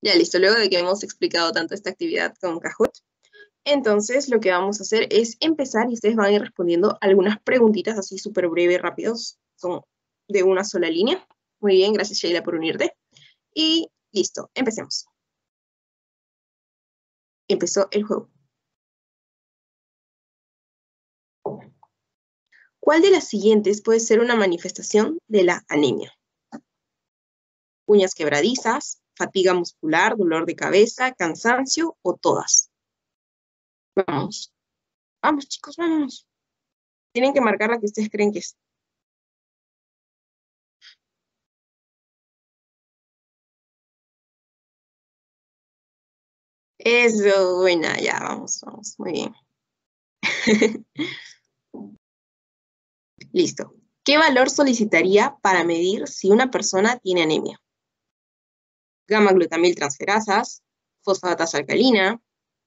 Ya listo, luego de que hemos explicado tanto esta actividad con Kahoot, entonces lo que vamos a hacer es empezar y ustedes van a ir respondiendo algunas preguntitas así súper breves, rápidos, son de una sola línea. Muy bien, gracias Sheila por unirte. Y listo, empecemos. Empezó el juego. ¿Cuál de las siguientes puede ser una manifestación de la anemia? Uñas quebradizas, fatiga muscular, dolor de cabeza, cansancio o todas. Vamos. Vamos, chicos, vamos. Tienen que marcar la que ustedes creen que es. Eso, buena, ya, vamos, muy bien. Listo. ¿Qué valor solicitaría para medir si una persona tiene anemia? Gamma-glutamil transferasas, fosfatas alcalina,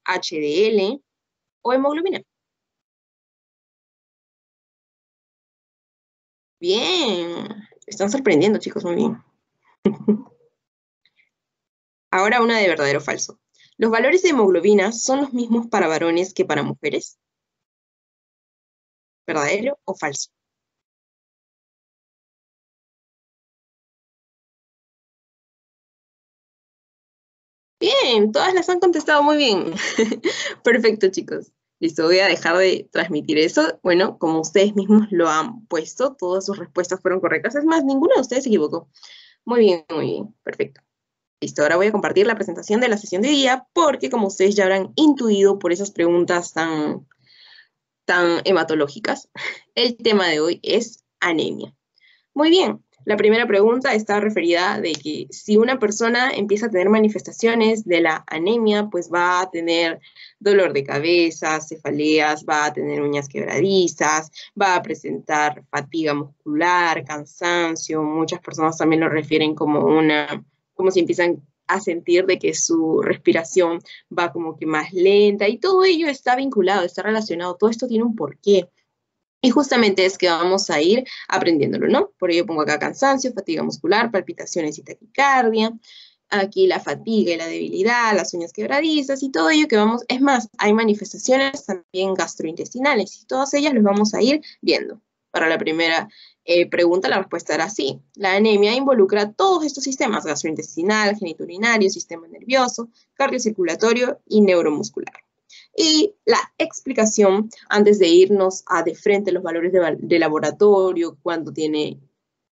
HDL o hemoglobina. Bien, están sorprendiendo, chicos, muy bien. Ahora una de verdadero o falso. ¿Los valores de hemoglobina son los mismos para varones que para mujeres? ¿Verdadero o falso? Bien, todas las han contestado muy bien. Perfecto, chicos. Listo, voy a dejar de transmitir eso. Bueno, como ustedes mismos lo han puesto, todas sus respuestas fueron correctas. Es más, ninguno de ustedes se equivocó. Muy bien, perfecto. Listo, ahora voy a compartir la presentación de la sesión de hoy día porque como ustedes ya habrán intuido por esas preguntas tan hematológicas, el tema de hoy es anemia. Muy bien, la primera pregunta está referida de que si una persona empieza a tener manifestaciones de la anemia, pues va a tener dolor de cabeza, cefaleas, va a tener uñas quebradizas, va a presentar fatiga muscular, cansancio. Muchas personas también lo refieren como si empiezan a sentir de que su respiración va como que más lenta y todo ello está vinculado, está relacionado, todo esto tiene un porqué. Y justamente es que vamos a ir aprendiéndolo, ¿no? Por ello pongo acá cansancio, fatiga muscular, palpitaciones y taquicardia. Aquí la fatiga y la debilidad, las uñas quebradizas y todo ello que vamos, es más, hay manifestaciones también gastrointestinales y todas ellas las vamos a ir viendo. Para la primera pregunta, la respuesta era sí. La anemia involucra todos estos sistemas, gastrointestinal, genitourinario, sistema nervioso, cardiocirculatorio y neuromuscular. Y la explicación, antes de irnos a de frente los valores de laboratorio, cuándo tiene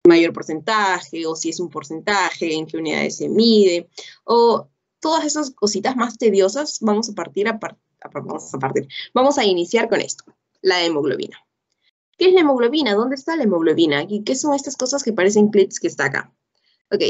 mayor porcentaje, o si es un porcentaje, en qué unidades se mide, o todas esas cositas más tediosas, vamos a iniciar con esto, la hemoglobina. ¿Qué es la hemoglobina? ¿Dónde está la hemoglobina? ¿Y qué son estas cosas que parecen clips que está acá? Ok,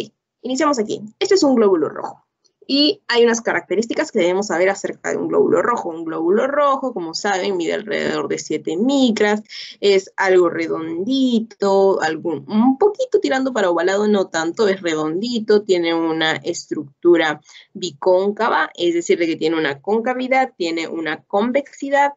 iniciamos aquí. Este es un glóbulo rojo. Y hay unas características que debemos saber acerca de un glóbulo rojo. Un glóbulo rojo, como saben, mide alrededor de 7 micras, es algo redondito, un poquito tirando para ovalado, no tanto, es redondito, tiene una estructura bicóncava, es decir, de que tiene una concavidad, tiene una convexidad,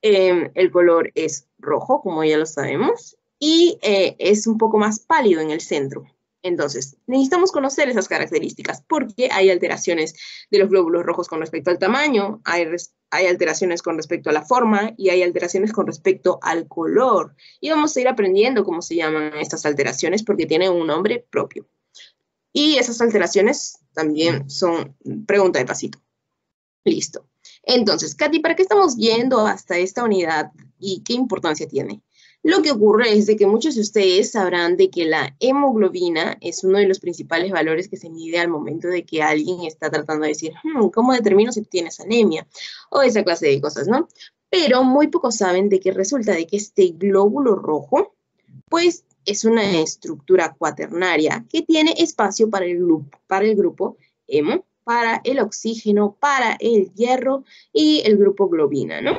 el color es rojo, como ya lo sabemos, y es un poco más pálido en el centro. Entonces, necesitamos conocer esas características porque hay alteraciones de los glóbulos rojos con respecto al tamaño, hay alteraciones con respecto a la forma y hay alteraciones con respecto al color. Y vamos a ir aprendiendo cómo se llaman estas alteraciones porque tienen un nombre propio. Y esas alteraciones también son pregunta de pasito. Listo. Entonces, Katy, ¿para qué estamos yendo hasta esta unidad y qué importancia tiene? Lo que ocurre es de que muchos de ustedes sabrán de que la hemoglobina es uno de los principales valores que se mide al momento de que alguien está tratando de decir, ¿cómo determino si tienes anemia? O esa clase de cosas, ¿no? Pero muy pocos saben de que resulta de que este glóbulo rojo, pues es una estructura cuaternaria que tiene espacio para el grupo hemo, para el oxígeno, para el hierro y el grupo globina, ¿no?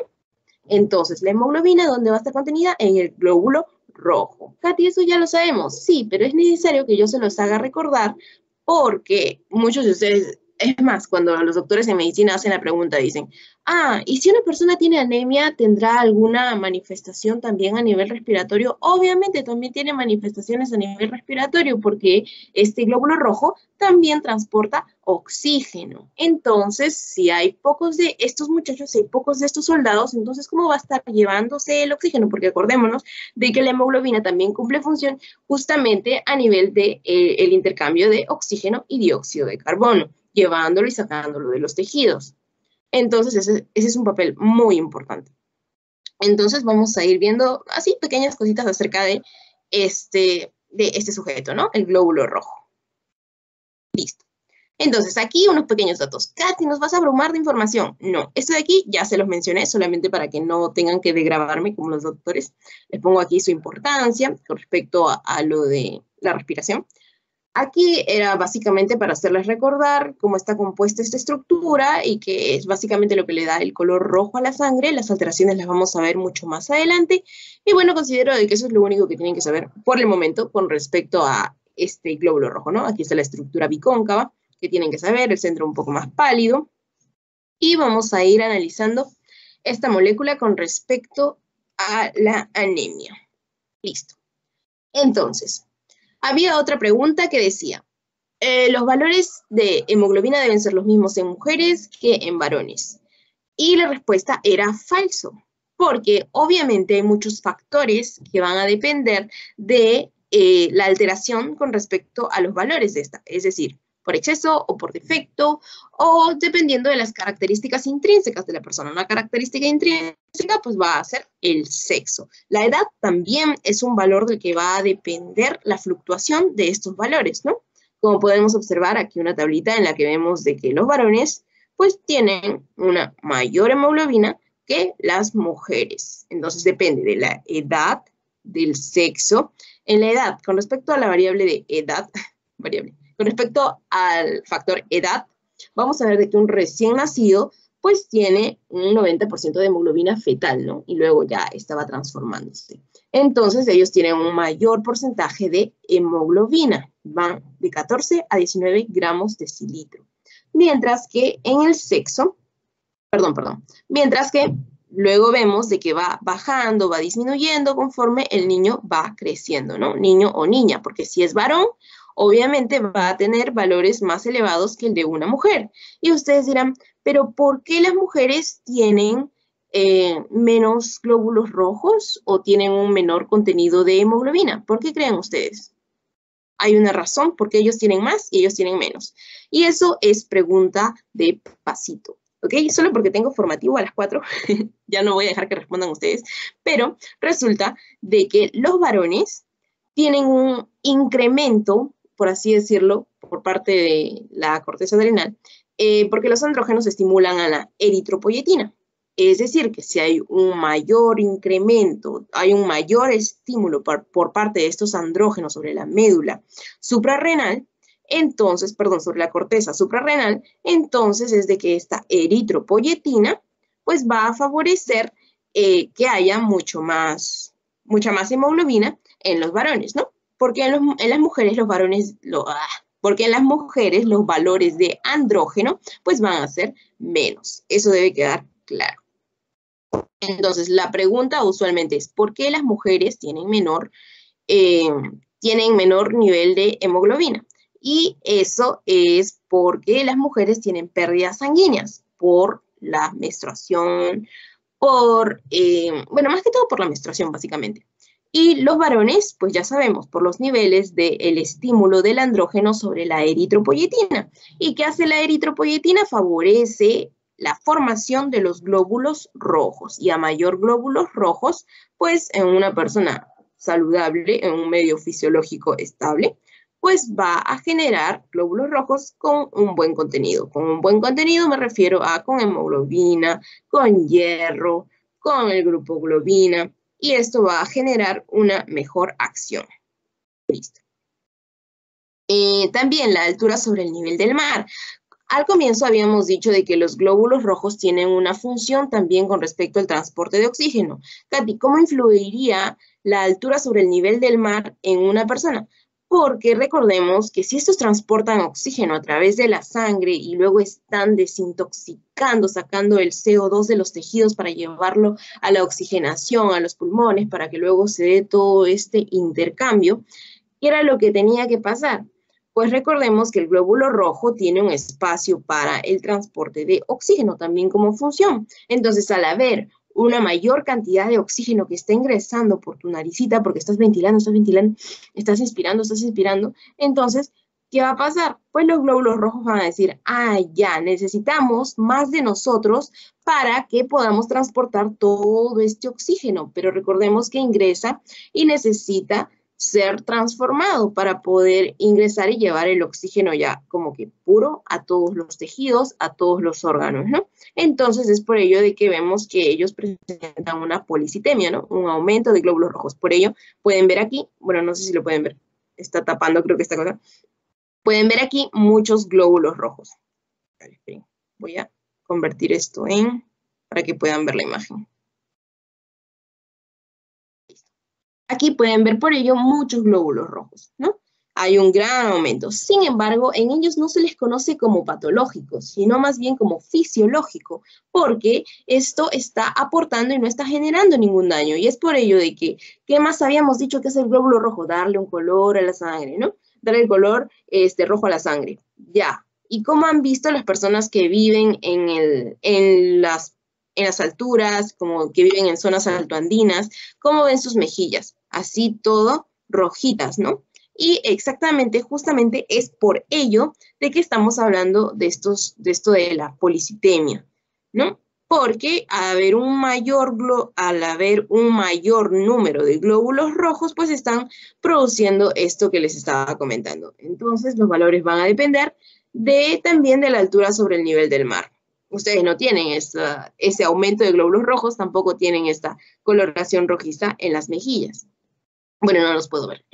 Entonces, la hemoglobina, ¿dónde va a estar contenida? En el glóbulo rojo. Katy, eso ya lo sabemos, sí, pero es necesario que yo se los haga recordar porque muchos de ustedes Es más, cuando los doctores en medicina hacen la pregunta, dicen, ¿y si una persona tiene anemia, tendrá alguna manifestación también a nivel respiratorio? Obviamente también tiene manifestaciones a nivel respiratorio porque este glóbulo rojo también transporta oxígeno. Entonces, si hay pocos de estos muchachos, si hay pocos de estos soldados, entonces, ¿cómo va a estar llevándose el oxígeno? Porque acordémonos de que la hemoglobina también cumple función justamente a nivel de el intercambio de oxígeno y dióxido de carbono, llevándolo y sacándolo de los tejidos. Entonces, ese es un papel muy importante. Entonces, vamos a ir viendo así pequeñas cositas acerca de este sujeto, ¿no? El glóbulo rojo. Listo. Entonces, aquí unos pequeños datos. Katy, ¿nos vas a abrumar de información? No, esto de aquí ya se los mencioné, solamente para que no tengan que degradarme como los doctores. Les pongo aquí su importancia con respecto a lo de la respiración. Aquí era básicamente para hacerles recordar cómo está compuesta esta estructura y que es básicamente lo que le da el color rojo a la sangre. Las alteraciones las vamos a ver mucho más adelante. Y bueno, considero de que eso es lo único que tienen que saber por el momento con respecto a este glóbulo rojo, ¿no? Aquí está la estructura bicóncava que tienen que saber, el centro un poco más pálido. Y vamos a ir analizando esta molécula con respecto a la anemia. Listo. Entonces, había otra pregunta que decía, los valores de hemoglobina deben ser los mismos en mujeres que en varones. Y la respuesta era falso, porque obviamente hay muchos factores que van a depender de la alteración con respecto a los valores de esta, es decir, por exceso o por defecto, o dependiendo de las características intrínsecas de la persona. Una característica intrínseca pues va a ser el sexo. La edad también es un valor del que va a depender la fluctuación de estos valores, ¿no? Como podemos observar aquí una tablita en la que vemos de que los varones pues tienen una mayor hemoglobina que las mujeres. Entonces depende de la edad, del sexo. En la edad, con respecto a la variable de edad, con respecto al factor edad, vamos a ver de que un recién nacido pues tiene un 90% de hemoglobina fetal, ¿no? Y luego ya estaba transformándose. Entonces ellos tienen un mayor porcentaje de hemoglobina, van de 14 a 19 gramos decilitro. Mientras que en el sexo, mientras que luego vemos de que va bajando, va disminuyendo conforme el niño va creciendo, ¿no? Niño o niña, porque si es varón, obviamente va a tener valores más elevados que el de una mujer. Y ustedes dirán, ¿pero por qué las mujeres tienen menos glóbulos rojos o tienen un menor contenido de hemoglobina? ¿Por qué creen ustedes? Hay una razón por qué ellos tienen más y ellos tienen menos. Y eso es pregunta de pasito. ¿Ok? Solo porque tengo formativo a las 4, ya no voy a dejar que respondan ustedes, pero resulta de que los varones tienen un incremento, por así decirlo, por parte de la corteza adrenal, porque los andrógenos estimulan a la eritropoyetina. Es decir, que si hay un mayor incremento, hay un mayor estímulo por parte de estos andrógenos sobre la médula suprarrenal, entonces, sobre la corteza suprarrenal, entonces es de que esta eritropoyetina pues va a favorecer que haya mucha más hemoglobina en los varones, ¿no? Porque en las mujeres los valores de andrógeno pues van a ser menos. Eso debe quedar claro. Entonces, la pregunta usualmente es, ¿por qué las mujeres tienen menor nivel de hemoglobina? Y eso es porque las mujeres tienen pérdidas sanguíneas por la menstruación, más que todo por la menstruación, básicamente. Y los varones, pues ya sabemos, por los niveles del estímulo del andrógeno sobre la eritropoyetina. ¿Y qué hace la eritropoyetina? Favorece la formación de los glóbulos rojos. Y a mayor glóbulos rojos, pues en una persona saludable, en un medio fisiológico estable, pues va a generar glóbulos rojos con un buen contenido. Con un buen contenido me refiero a con hemoglobina, con hierro, con el grupo globina, y esto va a generar una mejor acción. Listo. También la altura sobre el nivel del mar. Al comienzo habíamos dicho de que los glóbulos rojos tienen una función también con respecto al transporte de oxígeno. Katy, ¿cómo influiría la altura sobre el nivel del mar en una persona? porque recordemos que si estos transportan oxígeno a través de la sangre y luego están desintoxicando, sacando el CO2 de los tejidos para llevarlo a la oxigenación, a los pulmones, para que luego se dé todo este intercambio, ¿qué era lo que tenía que pasar? Pues recordemos que el glóbulo rojo tiene un espacio para el transporte de oxígeno también como función. Entonces, al haber una mayor cantidad de oxígeno que está ingresando por tu naricita, porque estás ventilando, estás inspirando, entonces, ¿qué va a pasar? Pues los glóbulos rojos van a decir, ah, ya, necesitamos más de nosotros para que podamos transportar todo este oxígeno, pero recordemos que ingresa y necesita ser transformado para poder ingresar y llevar el oxígeno ya como que puro a todos los tejidos, a todos los órganos, ¿no? Entonces es por ello de que vemos que ellos presentan una policitemia, ¿no? Un aumento de glóbulos rojos. Por ello pueden ver aquí, bueno, no sé si lo pueden ver, está tapando creo que esta cosa. Pueden ver aquí muchos glóbulos rojos. A ver, esperen, voy a convertir esto para que puedan ver la imagen. Aquí pueden ver por ello muchos glóbulos rojos, ¿no? Hay un gran aumento. Sin embargo, en ellos no se les conoce como patológicos, sino más bien como fisiológico, porque esto está aportando y no está generando ningún daño. Y es por ello de que, ¿qué más habíamos dicho que es el glóbulo rojo? Darle un color a la sangre, ¿no? Darle el color rojo a la sangre. Ya. ¿Y cómo han visto las personas que viven en las alturas, como que viven en zonas altoandinas, cómo ven sus mejillas? Así todo rojitas, ¿no? Y exactamente, justamente es por ello de que estamos hablando de esto de la policitemia, ¿no? Porque al haber un mayor número de glóbulos rojos, pues están produciendo esto que les estaba comentando. Entonces, los valores van a depender también de la altura sobre el nivel del mar. Ustedes no tienen ese aumento de glóbulos rojos, tampoco tienen esta coloración rojiza en las mejillas. Bueno, no los puedo ver.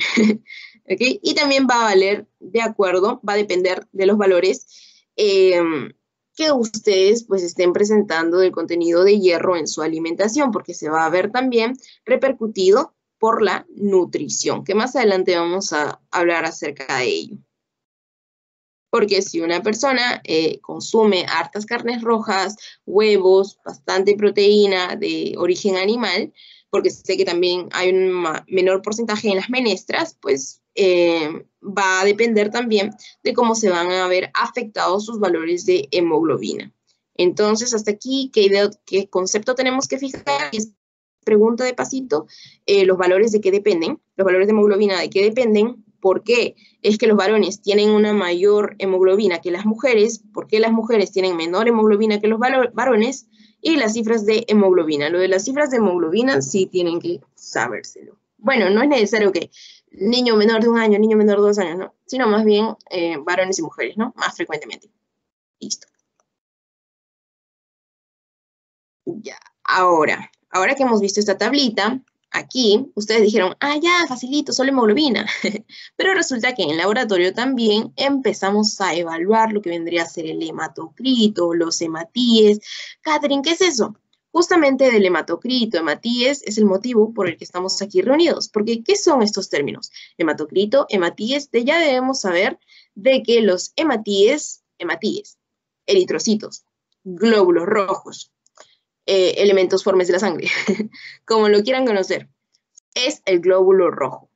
¿Okay? Y también va a depender de los valores que ustedes pues estén presentando del contenido de hierro en su alimentación, porque se va a ver también repercutido por la nutrición, que más adelante vamos a hablar acerca de ello. Porque si una persona consume hartas carnes rojas, huevos, bastante proteína de origen animal, porque sé que también hay un menor porcentaje en las menestras, pues va a depender también de cómo se van a ver afectados sus valores de hemoglobina. Entonces, hasta aquí, ¿qué concepto tenemos que fijar? Pregunta de pasito, los valores de qué dependen, los valores de hemoglobina de qué dependen. ¿Por qué es que los varones tienen una mayor hemoglobina que las mujeres? ¿Por qué las mujeres tienen menor hemoglobina que los varones? Y las cifras de hemoglobina. Lo de las cifras de hemoglobina sí tienen que sabérselo. Bueno, no es necesario que niño menor de 1 año, niño menor de 2 años, ¿no? Sino más bien varones y mujeres, ¿no? Más frecuentemente. Listo. Ya, ahora que hemos visto esta tablita, aquí ustedes dijeron, ah, ya, facilito, solo hemoglobina. Pero resulta que en el laboratorio también empezamos a evaluar lo que vendría a ser el hematocrito, los hematíes. Catherine, ¿qué es eso? Justamente del hematocrito, hematíes, es el motivo por el que estamos aquí reunidos. Porque, ¿qué son estos términos? Hematocrito, hematíes, ya debemos saber de que los hematíes, eritrocitos, glóbulos rojos, elementos formes de la sangre, como lo quieran conocer, es el glóbulo rojo.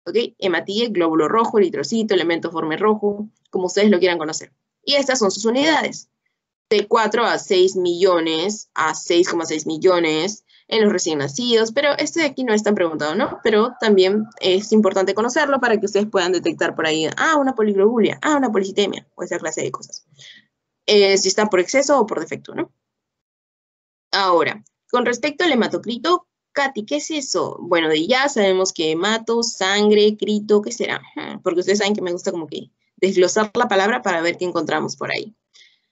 ¿Ok? Hematíe, glóbulo rojo, eritrocito, elemento forme rojo, como ustedes lo quieran conocer. Y estas son sus unidades. De 4 a 6 millones a 6,6 millones en los recién nacidos, pero este de aquí no es tan preguntado, ¿no? Pero también es importante conocerlo para que ustedes puedan detectar por ahí, una poliglobulia, una policitemia, o esa clase de cosas. Si está por exceso o por defecto, ¿no? Ahora, con respecto al hematocrito, Katy, ¿qué es eso? Bueno, de ya sabemos que hemato, sangre, crito, ¿qué será? Porque ustedes saben que me gusta como que desglosar la palabra para ver qué encontramos por ahí.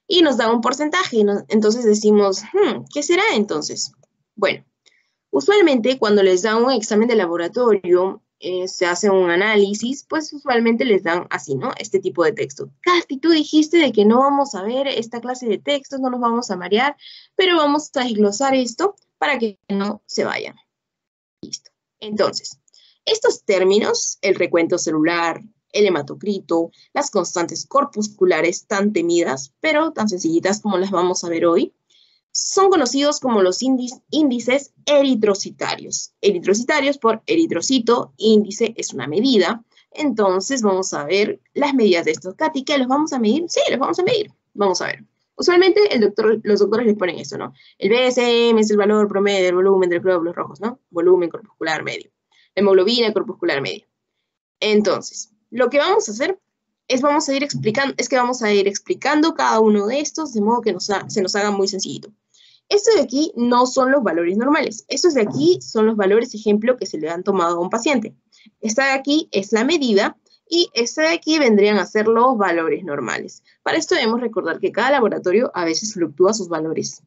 Y nos da un porcentaje, entonces decimos, ¿qué será entonces? Bueno, usualmente cuando les dan un examen de laboratorio, se hace un análisis, pues usualmente les dan así, ¿no? Este tipo de texto. Katy, tú dijiste de que no vamos a ver esta clase de textos, no nos vamos a marear, pero vamos a desglosar esto para que no se vayan. Listo. Entonces, estos términos, el recuento celular, el hematocrito, las constantes corpusculares tan temidas, pero tan sencillitas como las vamos a ver hoy, son conocidos como los índices eritrocitarios. Eritrocitarios por eritrocito, índice es una medida. Entonces vamos a ver las medidas de estos. Katy, ¿qué los vamos a medir? Sí, los vamos a medir. Vamos a ver. Usualmente los doctores les ponen eso, ¿no? El BSM es el valor promedio del volumen de los glóbulos rojos, ¿no? Volumen corpuscular medio. Hemoglobina corpuscular medio. Entonces, lo que vamos a hacer es vamos a ir explicando cada uno de estos de modo que se nos haga muy sencillito. Estos de aquí no son los valores normales. Estos de aquí son los valores, ejemplo, que se le han tomado a un paciente. Esta de aquí es la medida y esta de aquí vendrían a ser los valores normales. Para esto debemos recordar que cada laboratorio a veces fluctúa sus valores.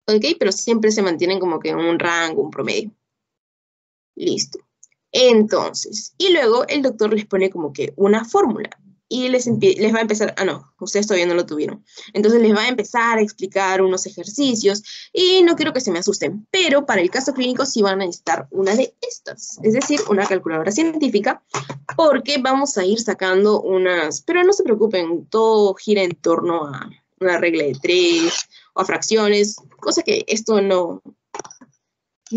¿Ok? Pero siempre se mantienen como que en un rango, un promedio. Listo. Entonces, y luego el doctor les pone como que una fórmula. Y les va a empezar, no, ustedes todavía no lo tuvieron. Entonces les va a empezar a explicar unos ejercicios y no quiero que se me asusten, pero para el caso clínico sí van a necesitar una de estas, es decir, una calculadora científica, porque vamos a ir sacando unas, pero no se preocupen, todo gira en torno a una regla de 3 o a fracciones, cosa que esto no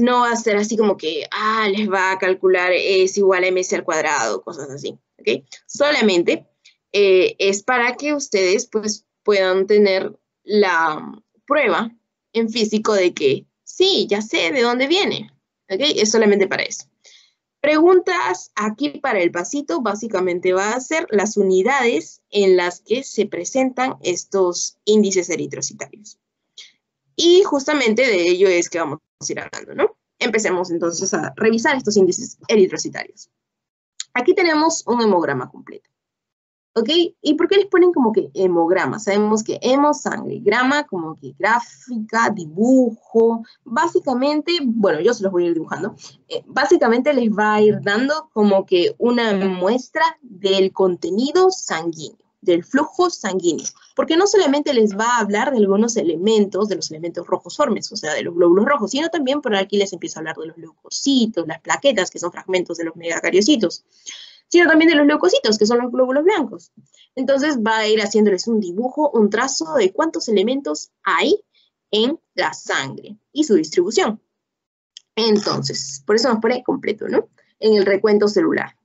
va a ser así como que, les va a calcular es igual a mc al cuadrado, cosas así, ¿ok? Solamente es para que ustedes pues puedan tener la prueba en físico de que sí, ya sé de dónde viene, ¿ok? Es solamente para eso. Preguntas aquí para el pasito, básicamente va a ser las unidades en las que se presentan estos índices eritrocitarios. Y justamente de ello es que vamos a ir hablando, ¿no? Empecemos entonces a revisar estos índices eritrocitarios. Aquí tenemos un hemograma completo. ¿Ok? ¿Y por qué les ponen como que hemograma? Sabemos que hemo, sangre, grama, como que gráfica, dibujo. Básicamente, bueno, yo se los voy a ir dibujando. Básicamente les va a ir dando como que una muestra del contenido sanguíneo, del flujo sanguíneo. Porque no solamente les va a hablar de algunos elementos, de los elementos rojoformes, o sea, de los glóbulos rojos, sino también por aquí les empiezo a hablar de los leucocitos, las plaquetas, que son fragmentos de los megacariocitos, sino también de los leucocitos, que son los glóbulos blancos. Entonces va a ir haciéndoles un dibujo, un trazo de cuántos elementos hay en la sangre y su distribución. Entonces, por eso nos pone completo, ¿no? En el recuento celular.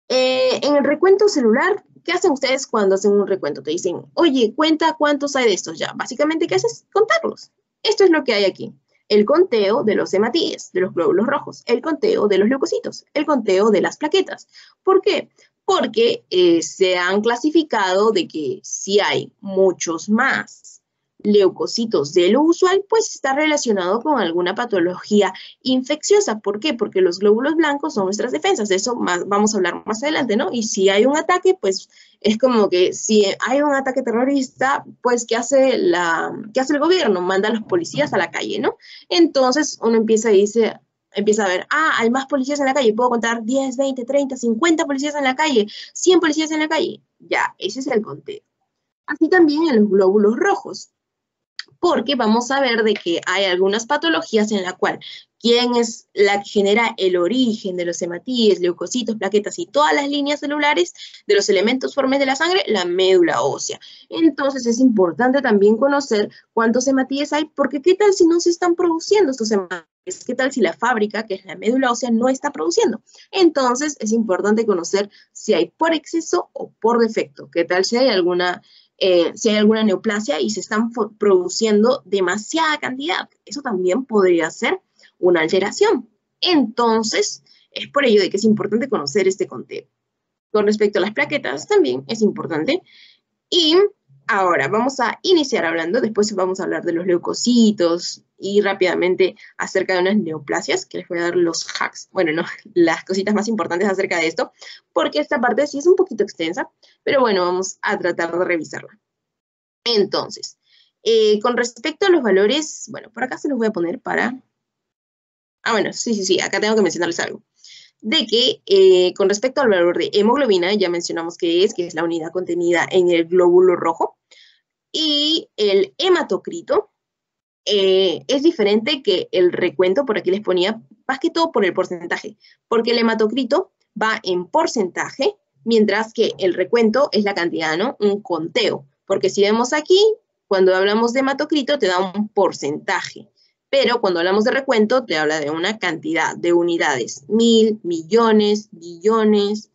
En el recuento celular, ¿qué hacen ustedes cuando hacen un recuento? Te dicen, oye, cuenta cuántos hay de estos ya. Básicamente, ¿qué haces? Contarlos. Esto es lo que hay aquí. El conteo de los hematíes, de los glóbulos rojos, el conteo de los leucocitos, el conteo de las plaquetas. ¿Por qué? Porque se han clasificado de que si hay muchos más leucocitos de lo usual, pues está relacionado con alguna patología infecciosa. ¿Por qué? Porque los glóbulos blancos son nuestras defensas. De eso vamos a hablar más adelante, ¿no? Y si hay un ataque, pues es como que si hay un ataque terrorista, pues ¿qué hace el gobierno? Manda a los policías a la calle, ¿no? Entonces uno empieza a ver, hay más policías en la calle, puedo contar 10, 20, 30, 50 policías en la calle, 100 policías en la calle. Ya, ese es el conteo. Así también en los glóbulos rojos, porque vamos a ver de que hay algunas patologías en la cual quién es la que genera el origen de los hematíes, leucocitos, plaquetas y todas las líneas celulares de los elementos formes de la sangre, la médula ósea. Entonces es importante también conocer cuántos hematíes hay, porque qué tal si no se están produciendo estos hematíes, qué tal si la fábrica, que es la médula ósea, no está produciendo. Entonces es importante conocer si hay por exceso o por defecto, qué tal si hay alguna neoplasia y se están produciendo demasiada cantidad. Eso también podría ser una alteración. Entonces, es por ello de que es importante conocer este conteo. Con respecto a las plaquetas, también es importante. Y ahora vamos a iniciar hablando, después vamos a hablar de los leucocitos y rápidamente acerca de unas neoplasias, que les voy a dar los hacks, bueno, no, las cositas más importantes acerca de esto, porque esta parte sí es un poquito extensa, pero bueno, vamos a tratar de revisarla. Entonces, con respecto a los valores, bueno, por acá se los voy a poner para... bueno, sí, acá tengo que mencionarles algo. De que con respecto al valor de hemoglobina, ya mencionamos que es la unidad contenida en el glóbulo rojo, y el hematocrito es diferente que el recuento, por aquí les ponía, más que todo por el porcentaje, porque el hematocrito va en porcentaje mientras que el recuento es la cantidad, ¿no? Un conteo, porque si vemos aquí, cuando hablamos de hematocrito te da un porcentaje, pero cuando hablamos de recuento te habla de una cantidad de unidades, 1000, millones, billones,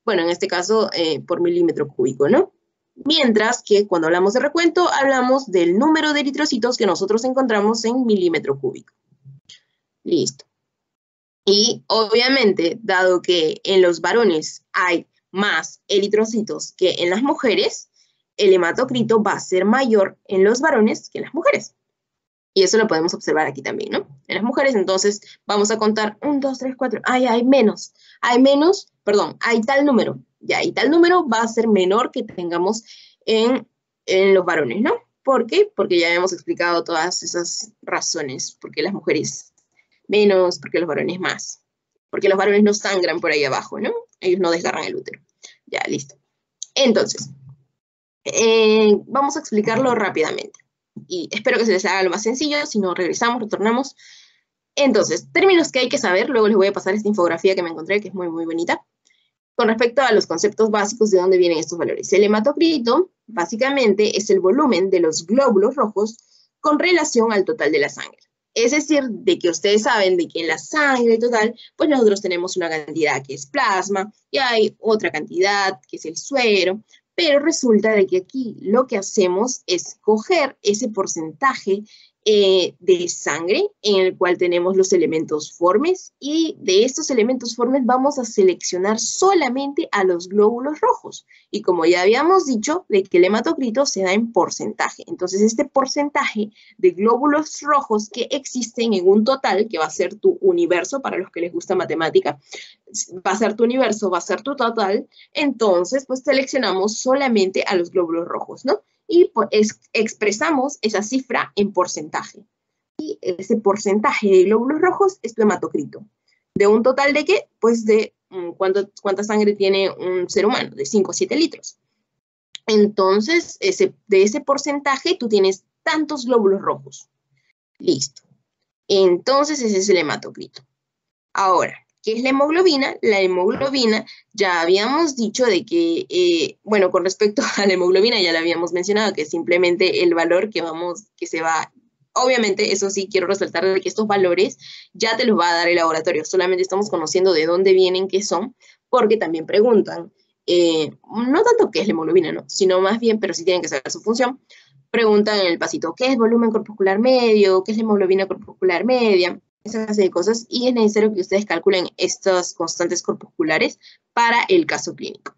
bueno, en este caso por milímetro cúbico, ¿no? Mientras que cuando hablamos de recuento hablamos del número de eritrocitos que nosotros encontramos en milímetro cúbico. Listo. Y obviamente, dado que en los varones hay más eritrocitos que en las mujeres, el hematocrito va a ser mayor en los varones que en las mujeres. Y eso lo podemos observar aquí también, ¿no? En las mujeres, entonces, vamos a contar 1, 2, 3, 4. Ay, hay menos, perdón, hay tal número. Ya, y tal número va a ser menor que tengamos en los varones, ¿no? ¿Por qué? Porque ya hemos explicado todas esas razones. Porque las mujeres menos, porque los varones más. Porque los varones no sangran por ahí abajo, ¿no? Ellos no desgarran el útero. Ya, listo. Entonces, vamos a explicarlo rápidamente. Y espero que se les haga lo más sencillo, si no regresamos, retornamos. Entonces, términos que hay que saber, luego les voy a pasar esta infografía que me encontré, que es muy, muy bonita, con respecto a los conceptos básicos de dónde vienen estos valores. El hematocrito, básicamente, es el volumen de los glóbulos rojos con relación al total de la sangre. Es decir, de que ustedes saben de que en la sangre total, pues nosotros tenemos una cantidad que es plasma y hay otra cantidad que es el suero, pero resulta de que aquí lo que hacemos es coger ese porcentaje de sangre en el cual tenemos los elementos formes y de estos elementos formes vamos a seleccionar solamente a los glóbulos rojos. Y como ya habíamos dicho, de que el hematocrito se da en porcentaje. Entonces este porcentaje de glóbulos rojos que existen en un total, que va a ser tu universo, para los que les gusta matemática, va a ser tu universo, va a ser tu total, entonces pues seleccionamos solamente a los glóbulos rojos, ¿no? Y pues, expresamos esa cifra en porcentaje. Y ese porcentaje de glóbulos rojos es tu hematocrito. ¿De un total de qué? Pues de cuánta sangre tiene un ser humano, de 5 a 7 litros. Entonces, de ese porcentaje tú tienes tantos glóbulos rojos. Listo. Entonces, ese es el hematocrito. Ahora, ¿qué es la hemoglobina? La hemoglobina, ya habíamos dicho de que, bueno, con respecto a la hemoglobina ya la habíamos mencionado, que es simplemente el valor que se va, obviamente, eso sí, quiero resaltar de que estos valores ya te los va a dar el laboratorio, solamente estamos conociendo de dónde vienen, qué son, porque también preguntan, no tanto qué es la hemoglobina, ¿no? Sino más bien, pero sí tienen que saber su función, preguntan en el pasito, ¿qué es volumen corpuscular medio? ¿Qué es la hemoglobina corpuscular media? Esa clase de cosas, y es necesario que ustedes calculen estas constantes corpusculares para el caso clínico.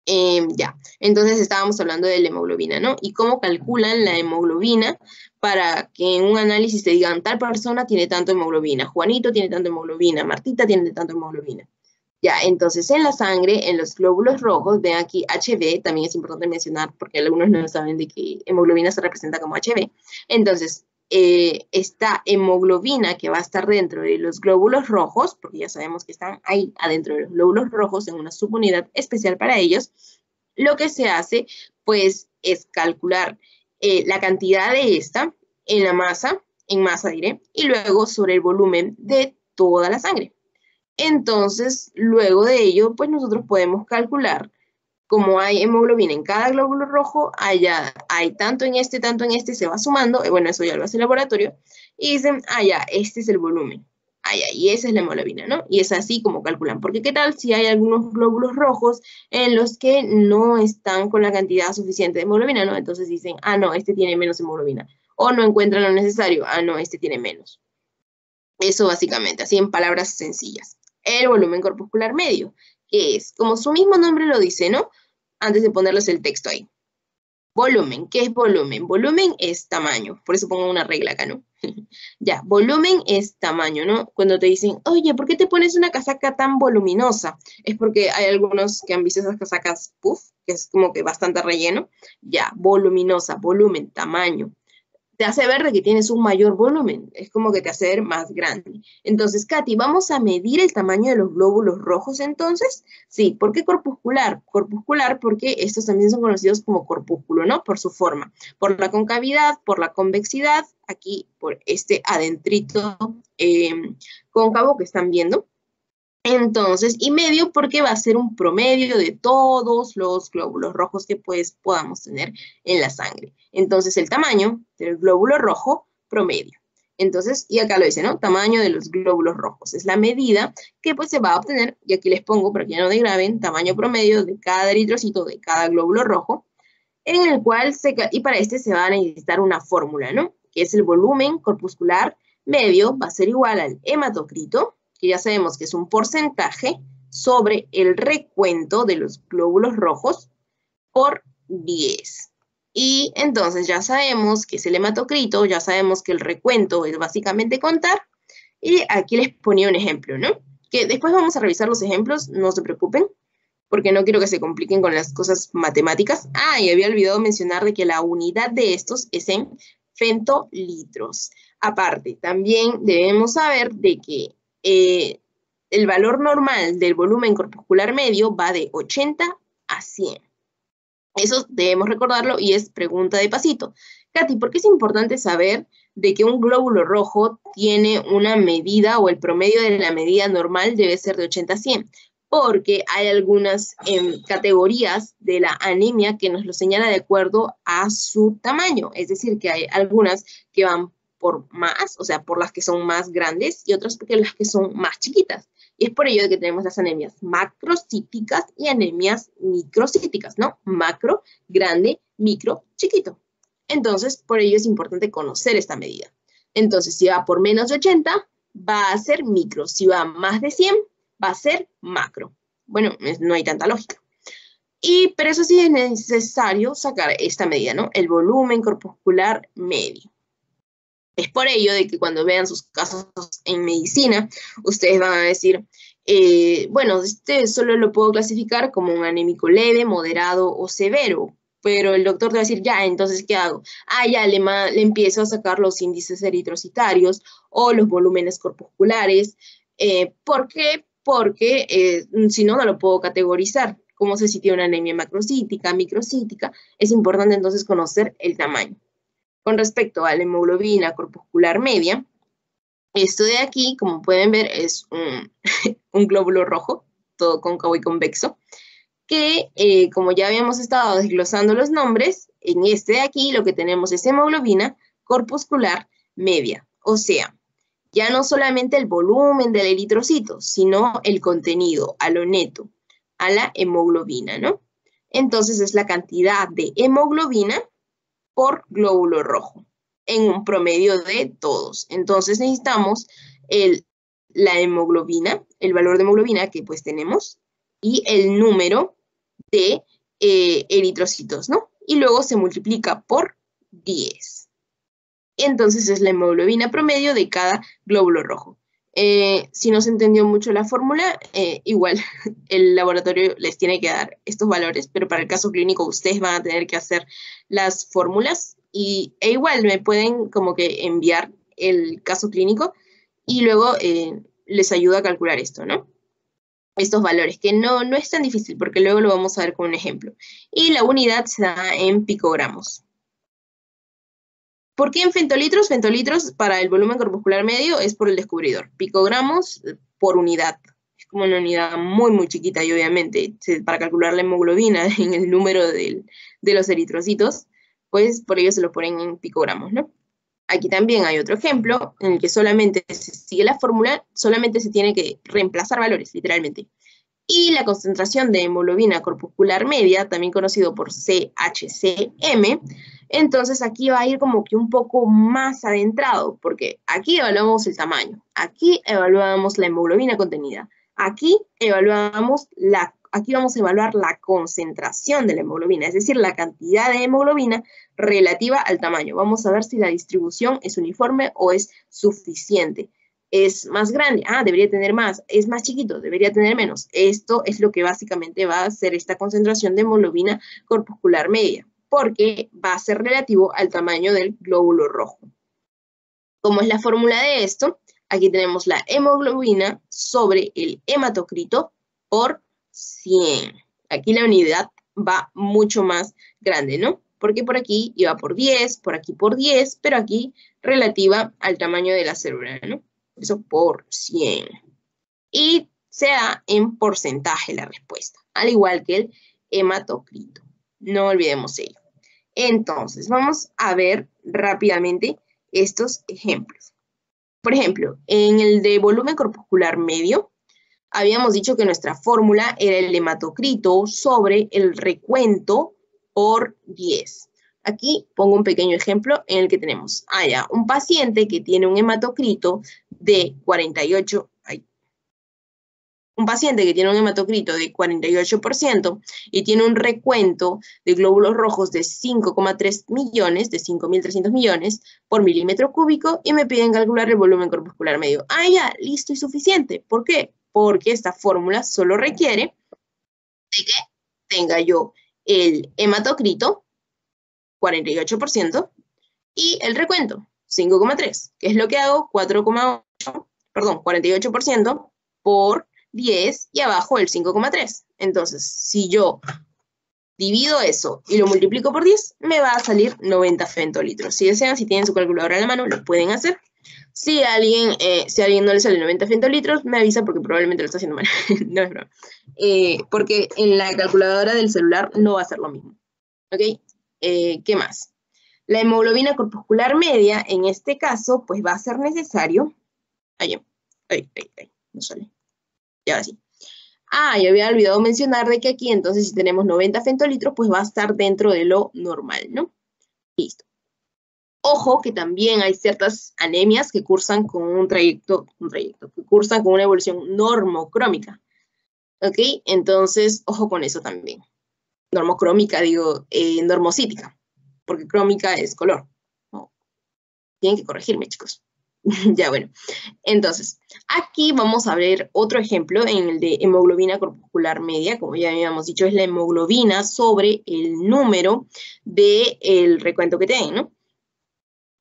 Ya, entonces estábamos hablando de la hemoglobina, ¿no? Y cómo calculan la hemoglobina para que en un análisis te digan, tal persona tiene tanto hemoglobina, Juanito tiene tanto hemoglobina, Martita tiene tanto hemoglobina. Ya, entonces en la sangre, en los glóbulos rojos, ven aquí HB, también es importante mencionar porque algunos no saben de que hemoglobina se representa como HB. Entonces, esta hemoglobina que va a estar dentro de los glóbulos rojos, porque ya sabemos que están ahí adentro de los glóbulos rojos en una subunidad especial para ellos, lo que se hace pues es calcular la cantidad de esta en la masa, en masa diré, y luego sobre el volumen de toda la sangre. Entonces, luego de ello, pues nosotros podemos calcular como hay hemoglobina en cada glóbulo rojo, allá hay tanto en este, se va sumando, bueno, eso ya lo hace el laboratorio, y dicen, ya, este es el volumen, ya, y esa es la hemoglobina, ¿no? Y es así como calculan, porque ¿qué tal si hay algunos glóbulos rojos en los que no están con la cantidad suficiente de hemoglobina, ¿no? Entonces dicen, no, este tiene menos hemoglobina, o no encuentran lo necesario, no, este tiene menos. Eso básicamente, así en palabras sencillas. El volumen corpuscular medio, que es, como su mismo nombre lo dice, ¿no? Antes de ponerles el texto ahí. Volumen, ¿qué es volumen? Volumen es tamaño, por eso pongo una regla acá, ¿no? Ya, volumen es tamaño, ¿no? Cuando te dicen, oye, ¿por qué te pones una casaca tan voluminosa? Es porque hay algunos que han visto esas casacas puff, que es como que bastante relleno. Ya, voluminosa, volumen, tamaño. Te hace ver de que tienes un mayor volumen, es como que te hace ver más grande. Entonces, Katy, ¿vamos a medir el tamaño de los glóbulos rojos entonces? Sí, ¿por qué corpuscular? Corpuscular porque estos también son conocidos como corpúsculo, ¿no? Por su forma, por la concavidad, por la convexidad, aquí por este adentrito cóncavo que están viendo. Entonces, y medio porque va a ser un promedio de todos los glóbulos rojos que pues podamos tener en la sangre. Entonces, el tamaño del glóbulo rojo promedio. Entonces, y acá lo dice, ¿no? Tamaño de los glóbulos rojos. Es la medida que pues se va a obtener, y aquí les pongo para que ya no degraven, tamaño promedio de cada eritrocito de cada glóbulo rojo, en el cual, y para este se va a necesitar una fórmula, ¿no? Que es el volumen corpuscular medio, va a ser igual al hematocrito, que ya sabemos que es un porcentaje sobre el recuento de los glóbulos rojos por 10. Y entonces ya sabemos que es el hematocrito, ya sabemos que el recuento es básicamente contar, y aquí les ponía un ejemplo, ¿no? Que después vamos a revisar los ejemplos, no se preocupen, porque no quiero que se compliquen con las cosas matemáticas. Ah, y había olvidado mencionar de que la unidad de estos es en femtolitros. Aparte, también debemos saber de que el valor normal del volumen corpuscular medio va de 80 a 100. Eso debemos recordarlo y es pregunta de pasito. Katy, ¿por qué es importante saber de que un glóbulo rojo tiene una medida o el promedio de la medida normal debe ser de 80 a 100? Porque hay algunas categorías de la anemia que nos lo señala de acuerdo a su tamaño. Es decir, que hay algunas que van por más, o sea, por las que son más grandes y otras porque las que son más chiquitas. Y es por ello que tenemos las anemias macrocíticas y anemias microcíticas, ¿no? Macro, grande, micro, chiquito. Entonces, por ello es importante conocer esta medida. Entonces, si va por menos de 80, va a ser micro. Si va más de 100, va a ser macro. Bueno, no hay tanta lógica. Pero eso sí es necesario sacar esta medida, ¿no? El volumen corpuscular medio. Es por ello de que cuando vean sus casos en medicina, ustedes van a decir, bueno, este solo lo puedo clasificar como un anémico leve, moderado o severo, pero el doctor te va a decir, ya, entonces, ¿qué hago? Ah, ya, le empiezo a sacar los índices eritrocitarios o los volúmenes corpusculares. ¿Por qué? Porque si no, no lo puedo categorizar. ¿Cómo sé si tiene una anemia macrocítica, microcítica? Es importante entonces conocer el tamaño. Con respecto a la hemoglobina corpuscular media, esto de aquí, como pueden ver, es un glóbulo rojo, todo cóncavo y convexo, que como ya habíamos estado desglosando los nombres, en este de aquí lo que tenemos es hemoglobina corpuscular media. O sea, ya no solamente el volumen del eritrocito, sino el contenido a lo neto, a la hemoglobina, ¿no? Entonces es la cantidad de hemoglobina por glóbulo rojo, en un promedio de todos. Entonces necesitamos la hemoglobina, el valor de hemoglobina que pues tenemos, y el número de eritrocitos, ¿no? Y luego se multiplica por 10. Entonces es la hemoglobina promedio de cada glóbulo rojo. Si no se entendió mucho la fórmula, igual el laboratorio les tiene que dar estos valores, pero para el caso clínico ustedes van a tener que hacer las fórmulas e igual me pueden como que enviar el caso clínico y luego les ayuda a calcular esto, ¿no? Estos valores, que no es tan difícil porque luego lo vamos a ver con un ejemplo. Y la unidad se da en picogramos. ¿Por qué en femtolitros? Femtolitros para el volumen corpuscular medio es por el descubridor. Picogramos por unidad. Es como una unidad muy, muy chiquita y obviamente para calcular la hemoglobina en el número de los eritrocitos, pues por ello se lo ponen en picogramos, ¿no? Aquí también hay otro ejemplo en el que solamente se sigue la fórmula, solamente se tiene que reemplazar valores, literalmente. Y la concentración de hemoglobina corpuscular media, también conocido por CHCM, entonces aquí va a ir como que un poco más adentrado, porque aquí evaluamos el tamaño, aquí evaluamos la hemoglobina contenida, aquí vamos a evaluar la concentración de la hemoglobina, es decir, la cantidad de hemoglobina relativa al tamaño. Vamos a ver si la distribución es uniforme o es suficiente. Es más grande, debería tener más, es más chiquito, debería tener menos. Esto es lo que básicamente va a hacer esta concentración de hemoglobina corpuscular media, porque va a ser relativo al tamaño del glóbulo rojo. ¿Cómo es la fórmula de esto? Aquí tenemos la hemoglobina sobre el hematocrito por 100. Aquí la unidad va mucho más grande, ¿no? Porque por aquí iba por 10, por aquí por 10, pero aquí relativa al tamaño de la célula, ¿no? Eso por 100. Y Se da en porcentaje la respuesta, al igual que el hematocrito. No olvidemos ello. Entonces, vamos a ver rápidamente estos ejemplos. Por ejemplo, en el de volumen corpuscular medio, habíamos dicho que nuestra fórmula era el hematocrito sobre el recuento por 10. Aquí pongo un pequeño ejemplo en el que tenemos un paciente que tiene un hematocrito de 48%, y tiene un recuento de glóbulos rojos de 5,3 millones, de 5.300 millones por milímetro cúbico, y me piden calcular el volumen corpuscular medio. Listo y suficiente. ¿Por qué? Porque esta fórmula solo requiere de que tenga yo el hematocrito, 48%, y el recuento, 5,3, que es lo que hago, 48% por 10 y abajo el 5,3. Entonces, si yo divido eso y lo multiplico por 10, me va a salir 90 femtolitros. Si desean, si tienen su calculadora en la mano, lo pueden hacer. Si a alguien no le sale 90 femtolitros, me avisa porque probablemente lo está haciendo mal. No es broma. Porque en la calculadora del celular no va a ser lo mismo. ¿Ok? ¿Qué más? La hemoglobina corpuscular media, en este caso, pues va a ser necesario... no sale. Y ahora sí. Y había olvidado mencionar de que aquí, entonces, si tenemos 90 femtolitros, pues va a estar dentro de lo normal, ¿no? Listo. Ojo que también hay ciertas anemias que cursan con que cursan con una evolución normocrómica. ¿Ok? Entonces, ojo con eso también. Normocrómica, normocítica, porque crómica es color. ¿No? Tienen que corregirme, chicos. Ya, bueno. Entonces, aquí vamos a ver otro ejemplo en el de hemoglobina corpuscular media. Como ya habíamos dicho, es la hemoglobina sobre el número del recuento que tienen, ¿no?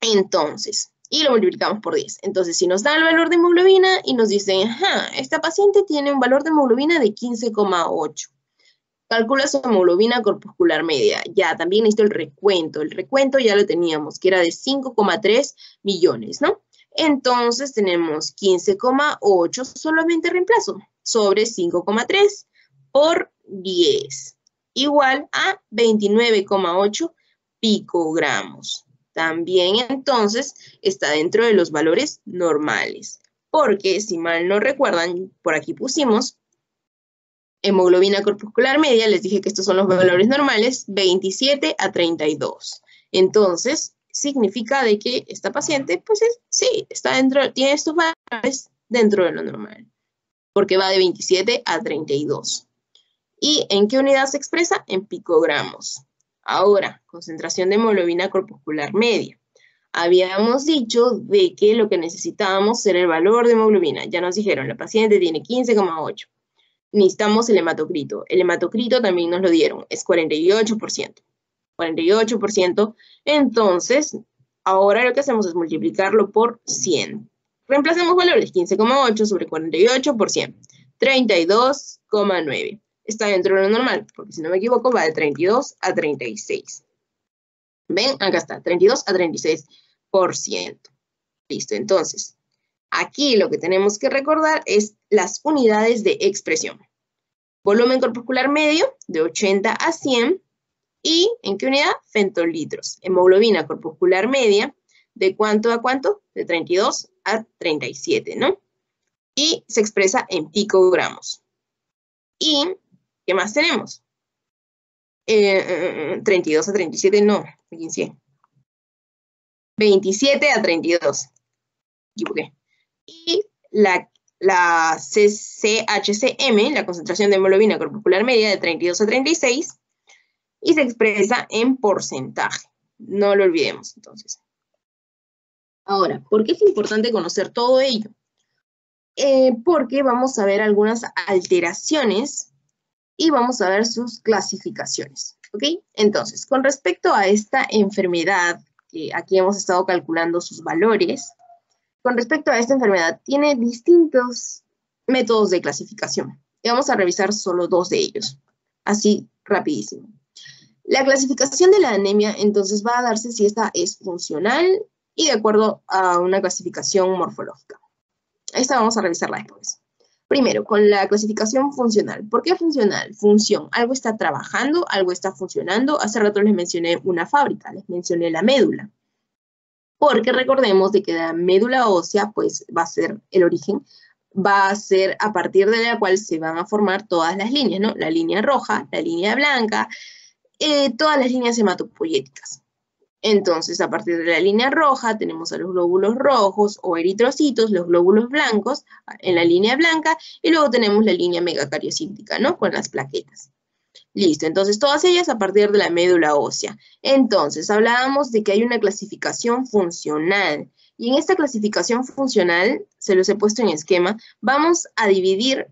Entonces, y lo multiplicamos por 10. Entonces, si nos da el valor de hemoglobina y nos dicen, esta paciente tiene un valor de hemoglobina de 15,8. Calcula su hemoglobina corpuscular media. Ya, también necesito el recuento. El recuento ya lo teníamos, que era de 5,3 millones, ¿no? Entonces tenemos 15,8, solamente reemplazo, sobre 5,3 por 10, igual a 29,8 picogramos. También entonces está dentro de los valores normales, porque si mal no recuerdan, por aquí pusimos hemoglobina corpuscular media, les dije que estos son los valores normales, 27 a 32. Entonces, significa de que esta paciente, pues sí, está tiene estos valores dentro de lo normal, porque va de 27 a 32. ¿Y en qué unidad se expresa? En picogramos. Ahora, concentración de hemoglobina corpuscular media. Habíamos dicho de que lo que necesitábamos era el valor de hemoglobina. Ya nos dijeron, la paciente tiene 15,8. Necesitamos el hematocrito. El hematocrito también nos lo dieron, es 48%. 48%. Entonces, ahora lo que hacemos es multiplicarlo por 100. Reemplacemos valores, 15,8 sobre 48 por 100. 32,9. Está dentro de lo normal, porque si no me equivoco va de 32 a 36. ¿Ven? Acá está, 32 a 36%. Listo, entonces, aquí lo que tenemos que recordar es las unidades de expresión. Volumen corpuscular medio, de 80 a 100. ¿Y en qué unidad? Femtolitros. Hemoglobina corpuscular media, ¿de cuánto a cuánto? De 32 a 37, ¿no? Y se expresa en picogramos. ¿Y qué más tenemos? 32 a 37, no, me equivoqué. 27 a 32. Equivoqué. Y la CHCM, la concentración de hemoglobina corpuscular media, de 32 a 36, y se expresa en porcentaje. No lo olvidemos, entonces. Ahora, ¿por qué es importante conocer todo ello? Porque vamos a ver algunas alteraciones y vamos a ver sus clasificaciones, ¿ok? Entonces, con respecto a esta enfermedad, que aquí hemos estado calculando sus valores, con respecto a esta enfermedad, tiene distintos métodos de clasificación. Y vamos a revisar solo 2 de ellos, así rapidísimo. La clasificación de la anemia, entonces, va a darse si esta es funcional y de acuerdo a una clasificación morfológica. Esta vamos a revisarla después. Primero, con la clasificación funcional. ¿Por qué funcional? Función. Algo está trabajando, algo está funcionando. Hace rato les mencioné una fábrica, les mencioné la médula. Porque recordemos de que la médula ósea, pues, va a ser el origen, va a ser a partir de la cual se van a formar todas las líneas, ¿no? La línea roja, la línea blanca, todas las líneas hematopoyéticas. Entonces, a partir de la línea roja, tenemos a los glóbulos rojos o eritrocitos, los glóbulos blancos en la línea blanca, y luego tenemos la línea megacariocítica, ¿no? Con las plaquetas. Listo, entonces todas ellas a partir de la médula ósea. Entonces, hablábamos de que hay una clasificación funcional. Y en esta clasificación funcional, se los he puesto en esquema, vamos a dividir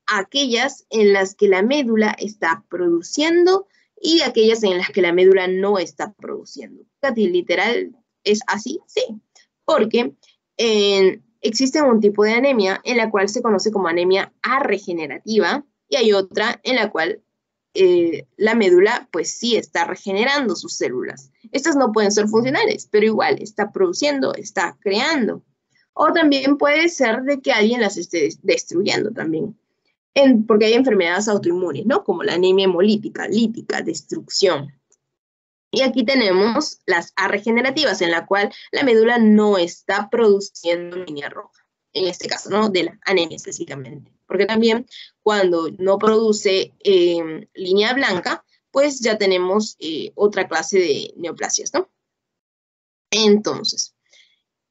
aquellas en las que la médula está produciendo y aquellas en las que la médula no está produciendo. ¿Literal es así? Sí, porque existe un tipo de anemia en la cual se conoce como anemia arregenerativa y hay otra en la cual la médula pues sí está regenerando sus células. Estas no pueden ser funcionales, pero igual está produciendo, está creando. O también puede ser de que alguien las esté destruyendo también. Porque hay enfermedades autoinmunes, ¿no? Como la anemia hemolítica, lítica, destrucción. Y aquí tenemos las arregenerativas, en la cual la médula no está produciendo línea roja. En este caso, ¿no? De la anemia específicamente. Porque también cuando no produce línea blanca, pues ya tenemos otra clase de neoplasias, ¿no? Entonces,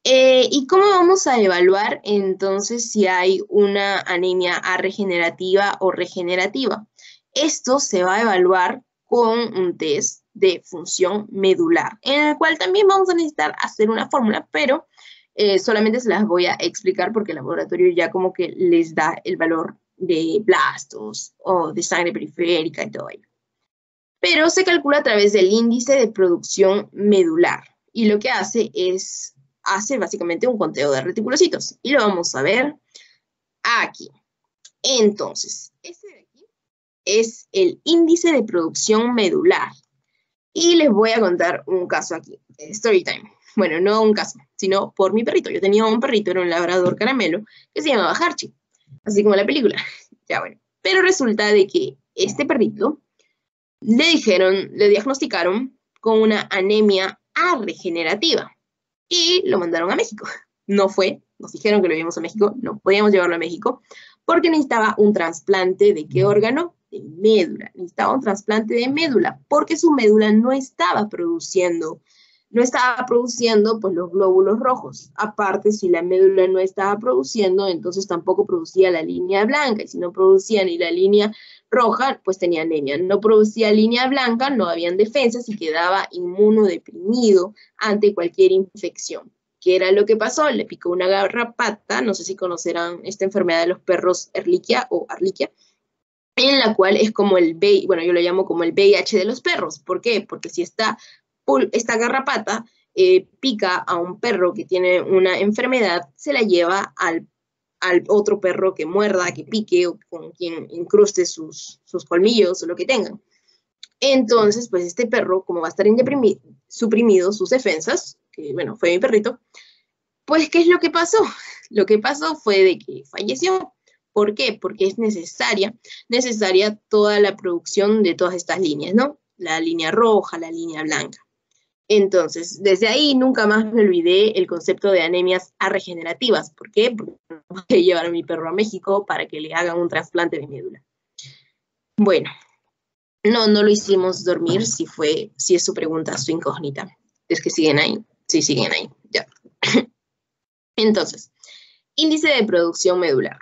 ¿y cómo vamos a evaluar entonces si hay una anemia arregenerativa o regenerativa? Esto se va a evaluar con un test de función medular, en el cual también vamos a necesitar hacer una fórmula, pero solamente se las voy a explicar porque el laboratorio ya como que les da el valor de blastos o de sangre periférica y todo ello. Pero se calcula a través del índice de producción medular y lo que hace básicamente un conteo de reticulocitos y lo vamos a ver aquí. Entonces, este de aquí es el índice de producción medular. Y les voy a contar un caso aquí, story time. Bueno, no un caso, sino por mi perrito. Yo tenía un perrito, era un labrador caramelo, que se llamaba Archie, así como la película. Ya bueno, pero resulta de que este perrito le diagnosticaron con una anemia arregenerativa y lo mandaron a México. No fue, nos dijeron que lo llevamos a México, no podíamos llevarlo a México, porque necesitaba un trasplante ¿de qué órgano? De médula. Necesitaba un trasplante de médula, porque su médula no estaba produciendo pues los glóbulos rojos. Aparte, si la médula no estaba produciendo, entonces tampoco producía la línea blanca, y si no producía ni la línea roja, pues tenía anemia. No producía línea blanca, no habían defensas y quedaba inmunodeprimido ante cualquier infección. ¿Qué era lo que pasó? Le picó una garrapata, no sé si conocerán esta enfermedad de los perros Ehrlichia o Arlichia, en la cual es como el VIH, bueno, yo lo llamo como el VIH de los perros. ¿Por qué? Porque si esta garrapata pica a un perro que tiene una enfermedad, se la lleva al otro perro que muerda, que pique, o con quien incruste sus colmillos o lo que tengan. Entonces, pues este perro, como va a estar suprimido sus defensas, que bueno, fue mi perrito, pues ¿qué es lo que pasó? Lo que pasó fue de que falleció. ¿Por qué? Porque es necesaria toda la producción de todas estas líneas, ¿no? La línea roja, la línea blanca. Entonces, desde ahí nunca más me olvidé el concepto de anemias arregenerativas. ¿Por qué? Porque voy a llevar a mi perro a México para que le hagan un trasplante de médula. Bueno, no lo hicimos dormir, si es su pregunta, su incógnita. Es que siguen ahí. Sí, siguen ahí, ya. Entonces, índice de producción medular.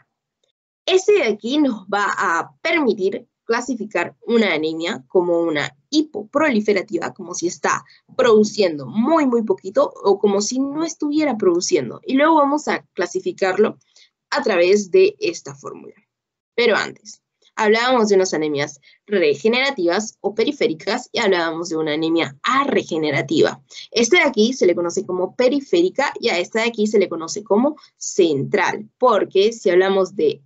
Este de aquí nos va a permitir clasificar una anemia como una hipoproliferativa, como si está produciendo muy, muy poquito, o como si no estuviera produciendo. Y luego vamos a clasificarlo a través de esta fórmula. Pero antes, hablábamos de unas anemias regenerativas o periféricas y hablábamos de una anemia arregenerativa. Esta de aquí se le conoce como periférica y a esta de aquí se le conoce como central, porque si hablamos de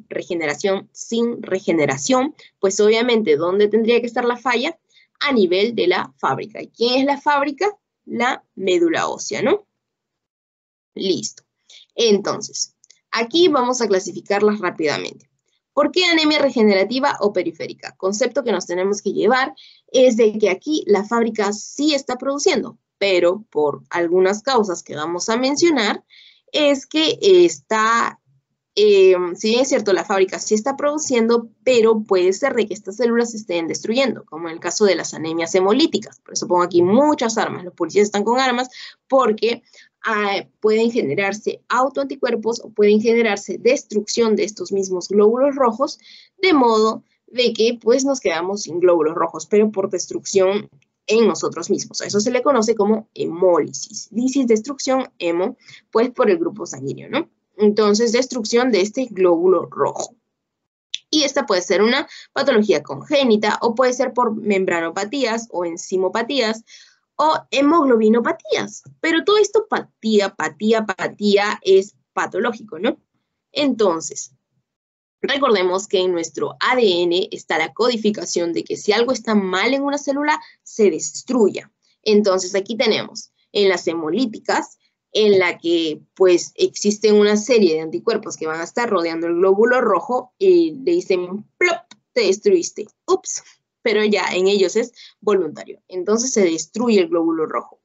regeneración sin regeneración, pues obviamente, ¿dónde tendría que estar la falla? A nivel de la fábrica. ¿Y quién es la fábrica? La médula ósea, ¿no? Listo. Entonces, Aquí vamos a clasificarlas rápidamente. ¿Por qué anemia regenerativa o periférica? Concepto que nos tenemos que llevar es de que aquí la fábrica sí está produciendo, pero por algunas causas que vamos a mencionar, es que está, si bien es cierto, la fábrica sí está produciendo, pero puede ser de que estas células se estén destruyendo, como en el caso de las anemias hemolíticas. Por eso pongo aquí muchas armas. Los policías están con armas porque pueden generarse autoanticuerpos o pueden generarse destrucción de estos mismos glóbulos rojos, de modo de que pues nos quedamos sin glóbulos rojos, pero por destrucción en nosotros mismos. A eso se le conoce como hemólisis. Lisis, destrucción, hemo, pues por el grupo sanguíneo, ¿no? Entonces, destrucción de este glóbulo rojo. Y esta puede ser una patología congénita o puede ser por membranopatías o enzimopatías o hemoglobinopatías. Pero todo esto patía es patológico, ¿no? Entonces, recordemos que en nuestro ADN está la codificación de que si algo está mal en una célula, se destruya. Entonces, aquí tenemos en las hemolíticas, en la que pues existen una serie de anticuerpos que van a estar rodeando el glóbulo rojo y le dicen, plop, te destruiste. Ups. Pero ya en ellos es voluntario. Entonces se destruye el glóbulo rojo.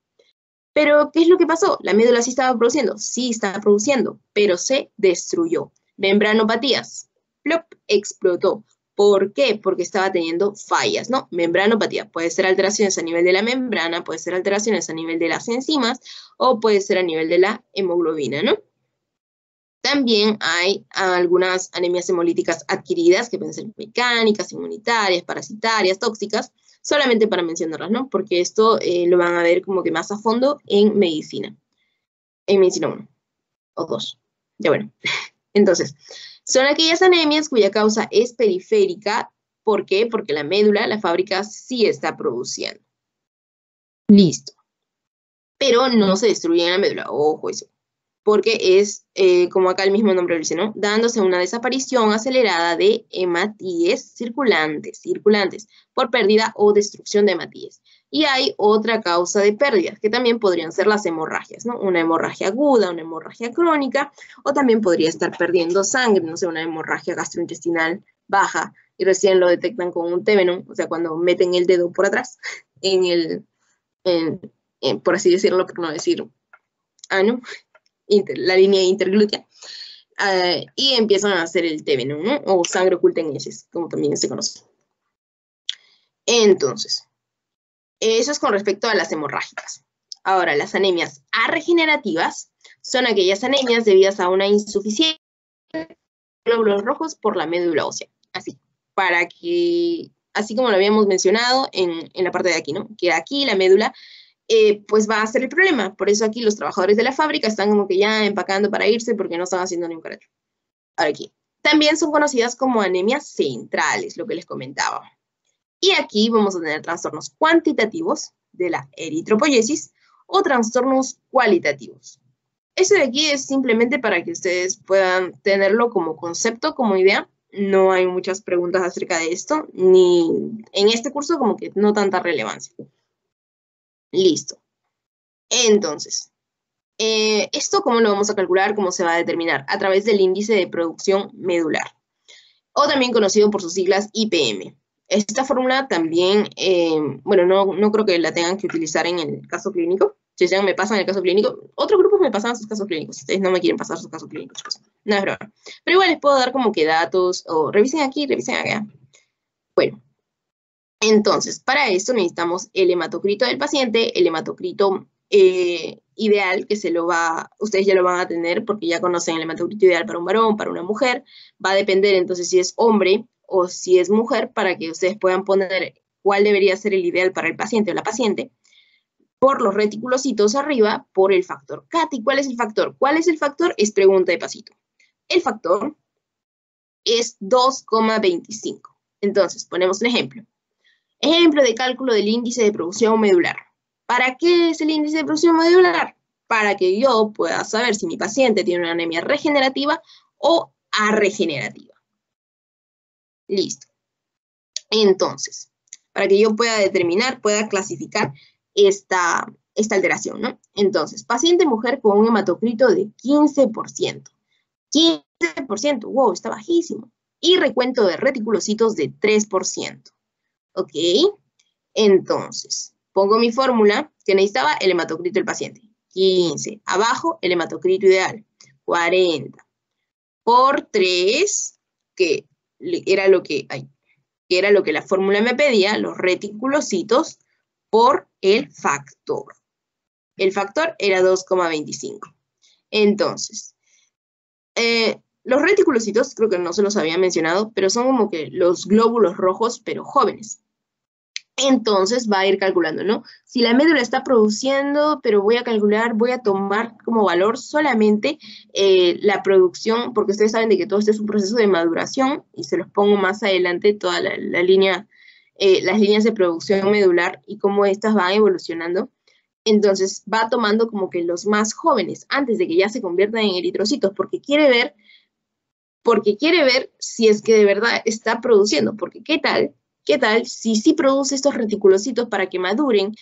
Pero, ¿qué es lo que pasó? La médula sí estaba produciendo. Sí estaba produciendo, pero se destruyó. Membranopatías. Plop, explotó. ¿Por qué? Porque estaba teniendo fallas, ¿no? Membranopatía. Puede ser alteraciones a nivel de la membrana, puede ser alteraciones a nivel de las enzimas, o puede ser a nivel de la hemoglobina, ¿no? También hay algunas anemias hemolíticas adquiridas, que pueden ser mecánicas, inmunitarias, parasitarias, tóxicas, solamente para mencionarlas, ¿no? Porque esto lo van a ver como que más a fondo en medicina 1 o 2. Ya bueno, entonces, son aquellas anemias cuya causa es periférica. ¿Por qué? Porque la médula, la fábrica, sí está produciendo. Listo. Pero no se destruye en la médula, ojo eso. Porque es, como acá el mismo nombre lo dice, ¿no? Dándose una desaparición acelerada de hematíes circulantes, por pérdida o destrucción de hematíes. Y hay otra causa de pérdidas, que también podrían ser las hemorragias, ¿no? Una hemorragia aguda, una hemorragia crónica, o también podría estar perdiendo sangre, no sé, una hemorragia gastrointestinal baja, y recién lo detectan con un tévenon, o sea, cuando meten el dedo por atrás, en el, por así decirlo, por no decir ano, la línea interglútea, y empiezan a hacer el tévenon, ¿no? O sangre oculta en heces, como también se conoce. Entonces, eso es con respecto a las hemorrágicas. Ahora, las anemias arregenerativas son aquellas anemias debidas a una insuficiencia de glóbulos rojos por la médula ósea. Así, para que, así como lo habíamos mencionado en la parte de aquí, ¿no? Que aquí la médula pues va a ser el problema. Por eso aquí los trabajadores de la fábrica están como que ya empacando para irse porque no están haciendo ni un carajo. Ahora aquí. También son conocidas como anemias centrales, lo que les comentaba. Y aquí vamos a tener trastornos cuantitativos de la eritropoyesis o trastornos cualitativos. Eso de aquí es simplemente para que ustedes puedan tenerlo como concepto, como idea. No hay muchas preguntas acerca de esto, ni en este curso como que no tanta relevancia. Listo. Entonces, ¿esto cómo lo vamos a calcular? ¿Cómo se va a determinar? A través del índice de producción medular, o también conocido por sus siglas IPM. Esta fórmula también, bueno, no creo que la tengan que utilizar en el caso clínico. Si ustedes me pasan el caso clínico, otros grupos me pasan sus casos clínicos. Si ustedes no me quieren pasar sus casos clínicos, pues no es broma. Pero igual les puedo dar como que datos, o revisen aquí, revisen acá. Bueno. Entonces, para esto necesitamos el hematocrito del paciente, el hematocrito ideal, que ustedes ya lo van a tener porque ya conocen el hematocrito ideal para un varón, para una mujer. Va a depender entonces si es hombre o si es mujer para que ustedes puedan poner cuál debería ser el ideal para el paciente o la paciente. Por los reticulocitos arriba, por el factor CAT. ¿Y cuál es el factor? ¿Cuál es el factor? Es pregunta de pasito. El factor es 2,25. Entonces, ponemos un ejemplo. Ejemplo de cálculo del índice de producción medular. ¿Para qué es el índice de producción medular? Para que yo pueda saber si mi paciente tiene una anemia regenerativa o arregenerativa. Listo. Entonces, para que yo pueda determinar, pueda clasificar esta alteración, ¿no? Entonces, paciente mujer con un hematocrito de 15%. 15%, wow, está bajísimo. Y recuento de reticulocitos de 3%. ¿Ok? Entonces, pongo mi fórmula que necesitaba el hematocrito del paciente. 15. Abajo, el hematocrito ideal. 40. Por 3, que era lo que la fórmula me pedía, los reticulocitos, por el factor. El factor era 2,25. Entonces, los reticulocitos, creo que no se los había mencionado, pero son como que los glóbulos rojos, pero jóvenes. Entonces va a ir calculando, ¿no? Si la médula está produciendo, pero voy a tomar como valor solamente la producción, porque ustedes saben de que todo esto es un proceso de maduración, y se los pongo más adelante toda la línea, las líneas de producción medular y cómo estas van evolucionando. Entonces va tomando como que los más jóvenes, antes de que ya se conviertan en eritrocitos, porque quiere ver si es que de verdad está produciendo, porque ¿qué tal si sí produce estos reticulocitos para que maduren?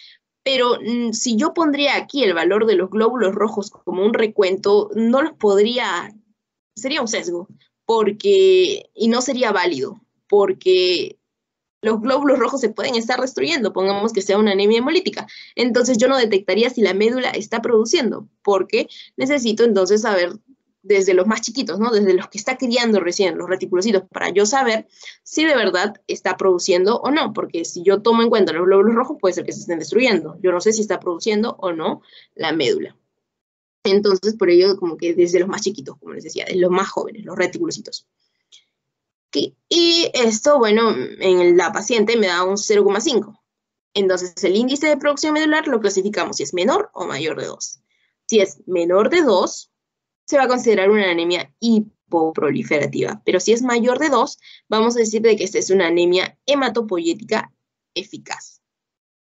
Pero si yo pondría aquí el valor de los glóbulos rojos como un recuento, no los podría, sería un sesgo, y no sería válido, porque los glóbulos rojos se pueden estar destruyendo, pongamos que sea una anemia hemolítica. Entonces yo no detectaría si la médula está produciendo, porque necesito entonces saber desde los más chiquitos, ¿no? Desde los que está criando recién, los reticulocitos, para yo saber si de verdad está produciendo o no, porque si yo tomo en cuenta los glóbulos rojos, puede ser que se estén destruyendo. Yo no sé si está produciendo o no la médula. Entonces, por ello, como que desde los más chiquitos, como les decía, de los más jóvenes, los reticulocitos. Y esto, bueno, en la paciente me da un 0,5. Entonces, el índice de producción medular lo clasificamos si es menor o mayor de 2. Si es menor de 2, se va a considerar una anemia hipoproliferativa. Pero si es mayor de 2, vamos a decir de que esta es una anemia hematopoyética eficaz.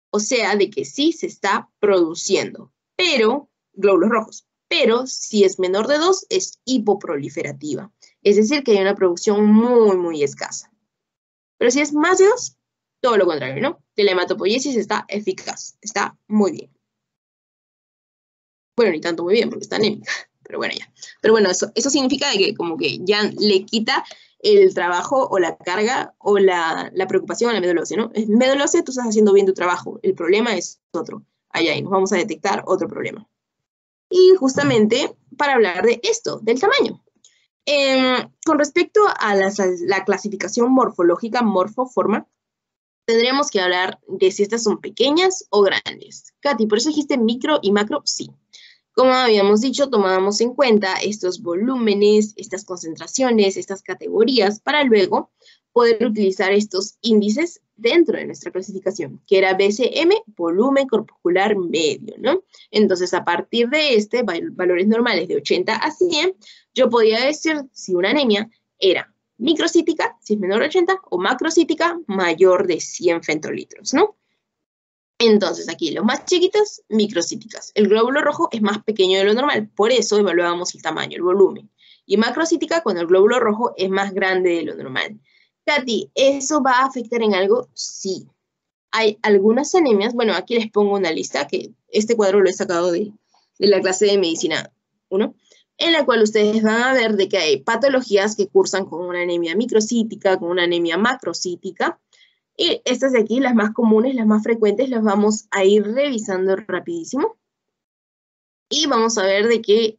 O sea, de que sí se está produciendo, pero glóbulos rojos. Pero si es menor de 2, es hipoproliferativa. Es decir, que hay una producción muy, muy escasa. Pero si es más de 2, todo lo contrario, ¿no? Que la hematopoiesis está eficaz, está muy bien. Bueno, ni tanto muy bien, porque está anémica, pero bueno, ya. Pero bueno, eso significa de que como que ya le quita el trabajo o la carga o la preocupación a la médula ósea, ¿no? En médula ósea tú estás haciendo bien tu trabajo, el problema es otro. Allá y nos vamos a detectar otro problema. Y justamente para hablar de esto, del tamaño. Con respecto a la clasificación morfológica, morfoforma, tendríamos que hablar de si estas son pequeñas o grandes. Katy, ¿por eso dijiste micro y macro? Sí. Como habíamos dicho, tomábamos en cuenta estos volúmenes, estas concentraciones, estas categorías, para luego poder utilizar estos índices dentro de nuestra clasificación, que era BCM, volumen corpuscular medio, ¿no? Entonces, a partir de valores normales de 80 a 100, yo podía decir si una anemia era microcítica, si es menor de 80, o macrocítica, mayor de 100 femtolitros, ¿no? Entonces, aquí los más chiquitos, microcíticas. El glóbulo rojo es más pequeño de lo normal, por eso evaluábamos el tamaño, el volumen. Y macrocítica cuando el glóbulo rojo es más grande de lo normal. Katy, ¿eso va a afectar en algo? Sí. Hay algunas anemias, bueno, aquí les pongo una lista, que este cuadro lo he sacado de la clase de medicina 1, en la cual ustedes van a ver de que hay patologías que cursan con una anemia microcítica, con una anemia macrocítica. Y estas de aquí, las más comunes, las más frecuentes, las vamos a ir revisando rapidísimo. Y vamos a ver de que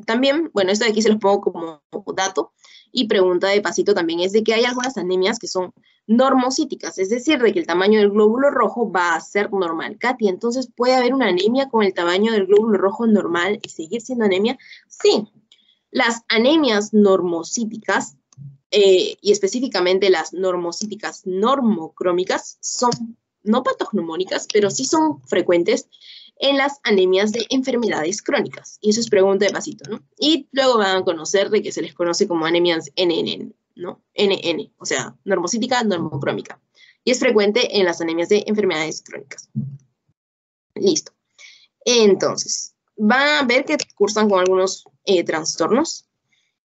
también, bueno, esto de aquí se los pongo como dato y pregunta de pasito también, es de que hay algunas anemias que son normocíticas, es decir, de que el tamaño del glóbulo rojo va a ser normal. Katy, entonces, ¿puede haber una anemia con el tamaño del glóbulo rojo normal y seguir siendo anemia? Sí. Las anemias normocíticas, y específicamente las normocíticas normocrómicas, son no patognomónicas, pero sí son frecuentes en las anemias de enfermedades crónicas. Y eso es pregunta de pasito, ¿no? Y luego van a conocer de que se les conoce como anemias NN, ¿no? NN, o sea, normocítica normocrómica. Y es frecuente en las anemias de enfermedades crónicas. Listo. Entonces, van a ver que cursan con algunos trastornos.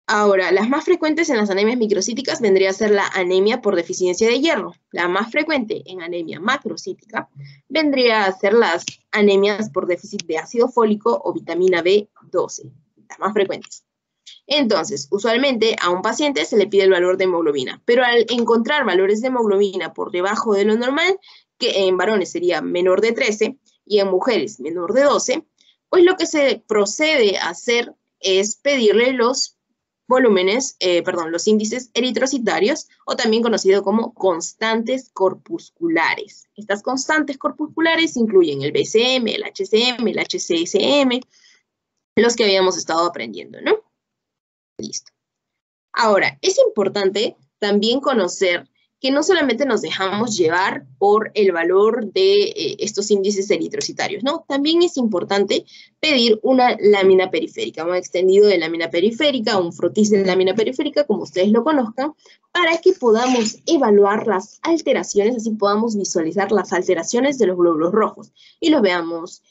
Ahora, las más frecuentes en las anemias microcíticas vendría a ser la anemia por deficiencia de hierro. La más frecuente en anemia macrocítica vendría a ser las anemias por déficit de ácido fólico o vitamina B12, las más frecuentes. Entonces, usualmente a un paciente se le pide el valor de hemoglobina, pero al encontrar valores de hemoglobina por debajo de lo normal, que en varones sería menor de 13 y en mujeres menor de 12, pues lo que se procede a hacer es pedirle los los índices eritrocitarios, o también conocido como constantes corpusculares. Estas constantes corpusculares incluyen el BCM, el HCM, el HCSM, los que habíamos estado aprendiendo, ¿no? Listo. Ahora, es importante también conocer que no solamente nos dejamos llevar por el valor de estos índices eritrocitarios, ¿no? También es importante pedir una lámina periférica, un extendido de lámina periférica, un frotis de lámina periférica, como ustedes lo conozcan, para que podamos evaluar las alteraciones, así podamos visualizar las alteraciones de los glóbulos rojos y los veamos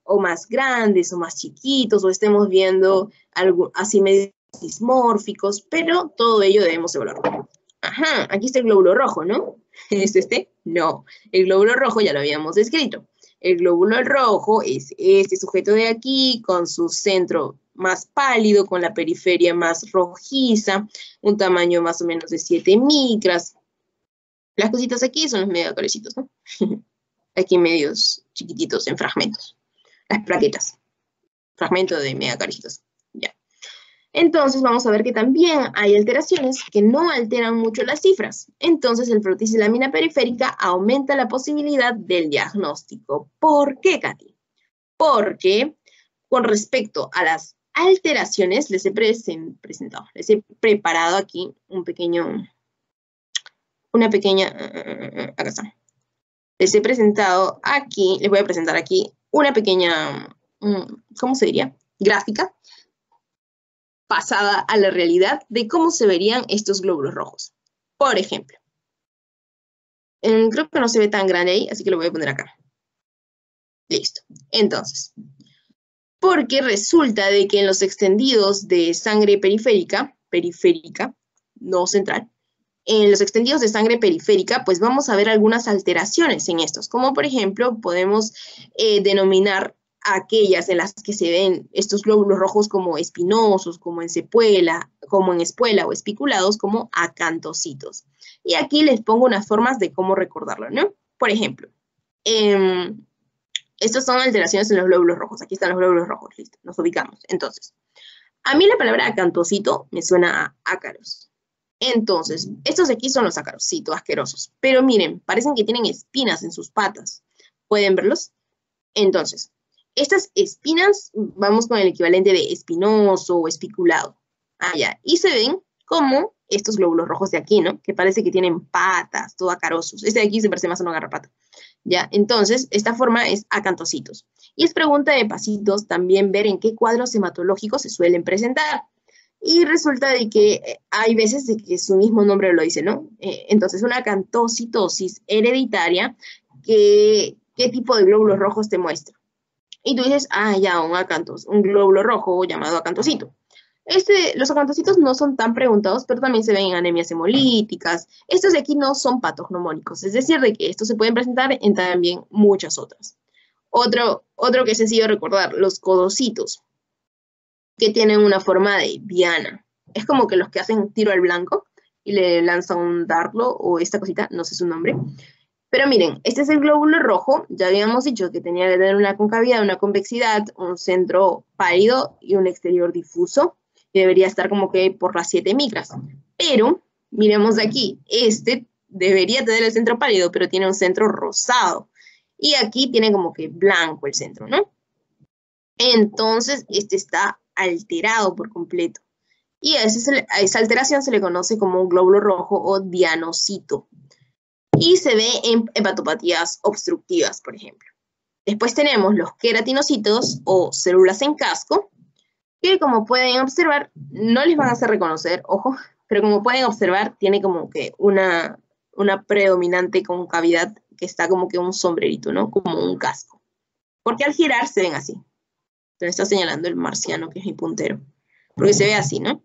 o más grandes o más chiquitos, o estemos viendo algo así medio dismórficos, pero todo ello debemos evaluarlo. Ajá, aquí está el glóbulo rojo, ¿no? ¿Es este? No, el glóbulo rojo ya lo habíamos descrito. El glóbulo rojo es este sujeto de aquí, con su centro más pálido, con la periferia más rojiza, un tamaño más o menos de 7 micras. Las cositas aquí son los megacoricitos, ¿no? Aquí medios chiquititos en fragmentos. Las plaquetas. Fragmento de megacoricitos. Ya. Entonces vamos a ver que también hay alteraciones que no alteran mucho las cifras. Entonces el frotis de lámina periférica aumenta la posibilidad del diagnóstico. ¿Por qué, Katy? Porque con respecto a las alteraciones les he preparado aquí acá está. Les he presentado aquí, les voy a presentar aquí una pequeña, ¿cómo se diría? Gráfica pasada a la realidad de cómo se verían estos glóbulos rojos. Por ejemplo, creo que no se ve tan grande ahí, así que lo voy a poner acá. Listo. Entonces, porque resulta de que en los extendidos de sangre periférica, no central, en los extendidos de sangre periférica, pues vamos a ver algunas alteraciones en estos, como por ejemplo, podemos denominar aquellas en las que se ven estos glóbulos rojos como espinosos, como en espuela o espiculados, como acantocitos. Y aquí les pongo unas formas de cómo recordarlo, ¿no? Por ejemplo, estas son alteraciones en los glóbulos rojos. Aquí están los glóbulos rojos, listo, nos ubicamos. Entonces, a mí la palabra acantocito me suena a ácaros. Entonces, estos de aquí son los ácaros, asquerosos. Pero miren, parecen que tienen espinas en sus patas. ¿Pueden verlos? Entonces, estas espinas, vamos con el equivalente de espinoso o espiculado. Ya. Y se ven como estos glóbulos rojos de aquí, ¿no? Que parece que tienen patas, todo acarosos. Este de aquí se parece más a una garrapata. ¿Ya? Entonces, esta forma es acantocitos. Y es pregunta de pasitos también ver en qué cuadros hematológicos se suelen presentar. Y resulta de que hay veces de que su mismo nombre lo dice, ¿no? Entonces, una acantocitosis hereditaria, ¿qué tipo de glóbulos rojos te muestra? Y tú dices, ya, un glóbulo rojo llamado acantocito. Los acantocitos no son tan preguntados, pero también se ven en anemias hemolíticas. Estos de aquí no son patognomónicos, es decir, de que estos se pueden presentar en también muchas otras. Otro que es sencillo recordar, los codocitos, que tienen una forma de diana. Es como que los que hacen tiro al blanco y le lanzan un dardo o esta cosita, no sé su nombre. Pero miren, este es el glóbulo rojo. Ya habíamos dicho que tenía que tener una concavidad, una convexidad, un centro pálido y un exterior difuso. Que debería estar como que por las 7 micras. Pero, miremos de aquí, este debería tener el centro pálido, pero tiene un centro rosado. Y aquí tiene como que blanco el centro, ¿no? Entonces, este está alterado por completo. Y a esa alteración se le conoce como un glóbulo rojo o dianocito. Y se ve en hepatopatías obstructivas, por ejemplo. Después tenemos los queratinocitos o células en casco, que como pueden observar, no les van a hacer reconocer, ojo, pero como pueden observar, tiene como que una predominante concavidad que está como que un sombrerito, ¿no? Como un casco. Porque al girar se ven así. Entonces está señalando el marciano, que es mi puntero. Porque se ve así, ¿no?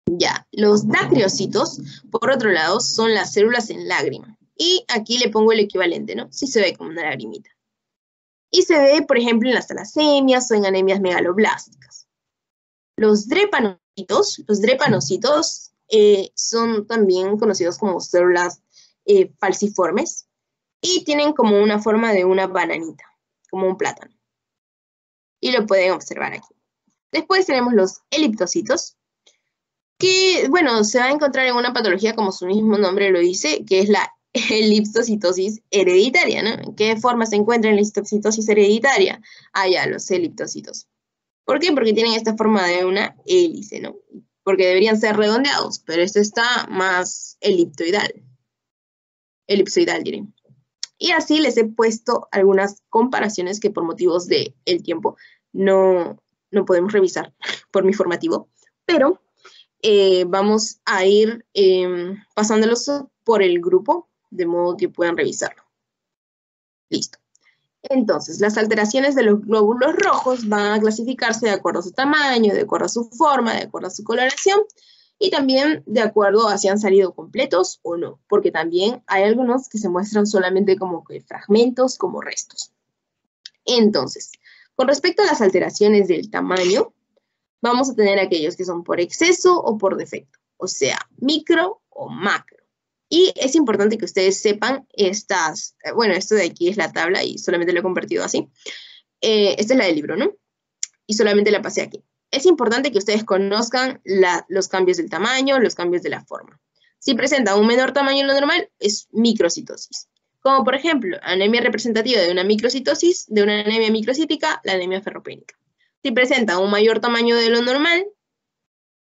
Ya, los dacriocitos, por otro lado, son las células en lágrima. Y aquí le pongo el equivalente, ¿no? Sí se ve como una lagrimita. Y se ve, por ejemplo, en las talasemias o en anemias megaloblásticas. Los drepanocitos son también conocidos como células falciformes y tienen como una forma de una bananita, como un plátano. Y lo pueden observar aquí. Después tenemos los eliptocitos, que, bueno, se va a encontrar en una patología, como su mismo nombre lo dice, que es la eliptocitosis hereditaria, ¿no? ¿En qué forma se encuentra la eliptocitosis hereditaria? Ah, ya, los eliptocitos. ¿Por qué? Porque tienen esta forma de una hélice, ¿no? Porque deberían ser redondeados, pero este está más elipsoidal, diré. Y así les he puesto algunas comparaciones que por motivos del tiempo no podemos revisar por mi formativo, pero vamos a ir pasándolos por el grupo, de modo que puedan revisarlo. Listo. Entonces, las alteraciones de los glóbulos rojos van a clasificarse de acuerdo a su tamaño, de acuerdo a su forma, de acuerdo a su coloración, y también de acuerdo a si han salido completos o no, porque también hay algunos que se muestran solamente como que fragmentos, como restos. Entonces, con respecto a las alteraciones del tamaño, vamos a tener aquellos que son por exceso o por defecto, o sea, micro o macro. Y es importante que ustedes sepan estas, bueno, esto de aquí es la tabla y solamente lo he convertido así. Esta es la del libro, ¿no? Y solamente la pasé aquí. Es importante que ustedes conozcan los cambios del tamaño, los cambios de la forma. Si presenta un menor tamaño de lo normal, es microcitosis. Como por ejemplo, anemia representativa de una microcitosis, de una anemia microcítica, la anemia ferropénica. Si presenta un mayor tamaño de lo normal,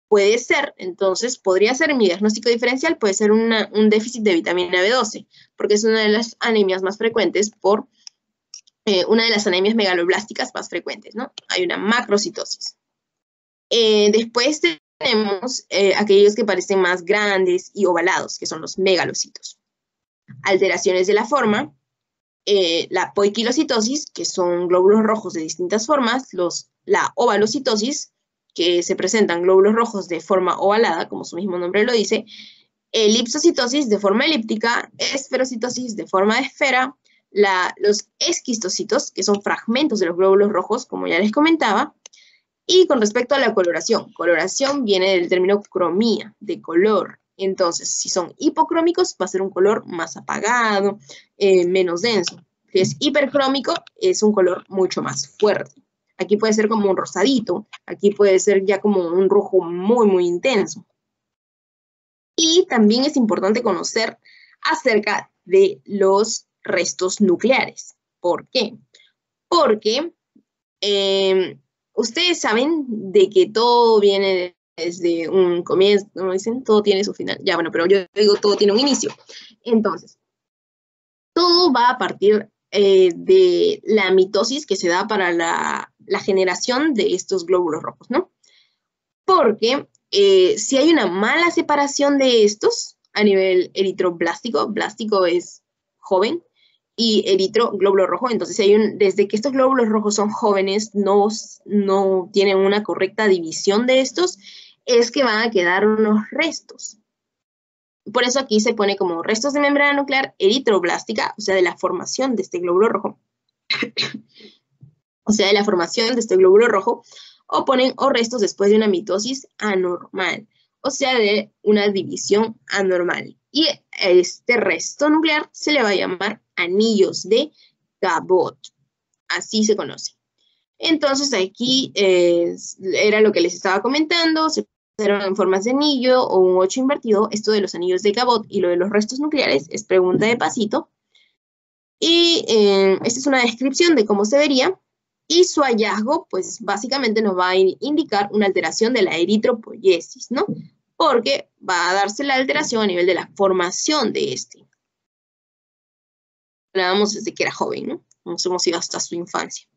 puede ser, entonces, podría ser mi diagnóstico diferencial, puede ser un déficit de vitamina B12, porque es una de las anemias más frecuentes por una de las anemias megaloblásticas más frecuentes, ¿no? Hay una macrocitosis. Después tenemos aquellos que parecen más grandes y ovalados, que son los megalocitos. Alteraciones de la forma, la poiquilocitosis, que son glóbulos rojos de distintas formas, la ovalocitosis, que se presentan glóbulos rojos de forma ovalada, como su mismo nombre lo dice, elipsocitosis de forma elíptica, esferocitosis de forma de esfera, los esquistocitos, que son fragmentos de los glóbulos rojos, como ya les comentaba. Y con respecto a la coloración viene del término cromía, de color. Entonces, si son hipocrómicos, va a ser un color más apagado, menos denso. Si es hipercrómico, es un color mucho más fuerte. Aquí puede ser como un rosadito, aquí puede ser ya como un rojo muy, muy intenso. Y también es importante conocer acerca de los restos nucleares. ¿Por qué? Porque ustedes saben de que todo viene desde un comienzo, como dicen, todo tiene su final. Ya, bueno, pero yo digo todo tiene un inicio. Entonces, todo va a partir de la mitosis que se da para la generación de estos glóbulos rojos, ¿no? Porque si hay una mala separación de estos a nivel eritroblástico, blástico es joven, y eritro, glóbulo rojo, entonces desde que estos glóbulos rojos son jóvenes, no tienen una correcta división de estos, es que van a quedar unos restos. Por eso aquí se pone como restos de membrana nuclear eritroblástica, o sea, de la formación de este glóbulo rojo. O sea, de la formación de este glóbulo rojo, o ponen o restos después de una mitosis anormal, o sea, de una división anormal. Y este resto nuclear se le va a llamar anillos de Cabot. Así se conoce. Entonces, aquí era lo que les estaba comentando, se pusieron en formas de anillo o un 8 invertido. Esto de los anillos de Cabot y lo de los restos nucleares es pregunta de pasito. Y esta es una descripción de cómo se vería. Y su hallazgo, pues básicamente nos va a indicar una alteración de la eritropoiesis, ¿no? Porque va a darse la alteración a nivel de la formación de este. Hablábamos desde que era joven, ¿no? Nos hemos ido hasta su infancia.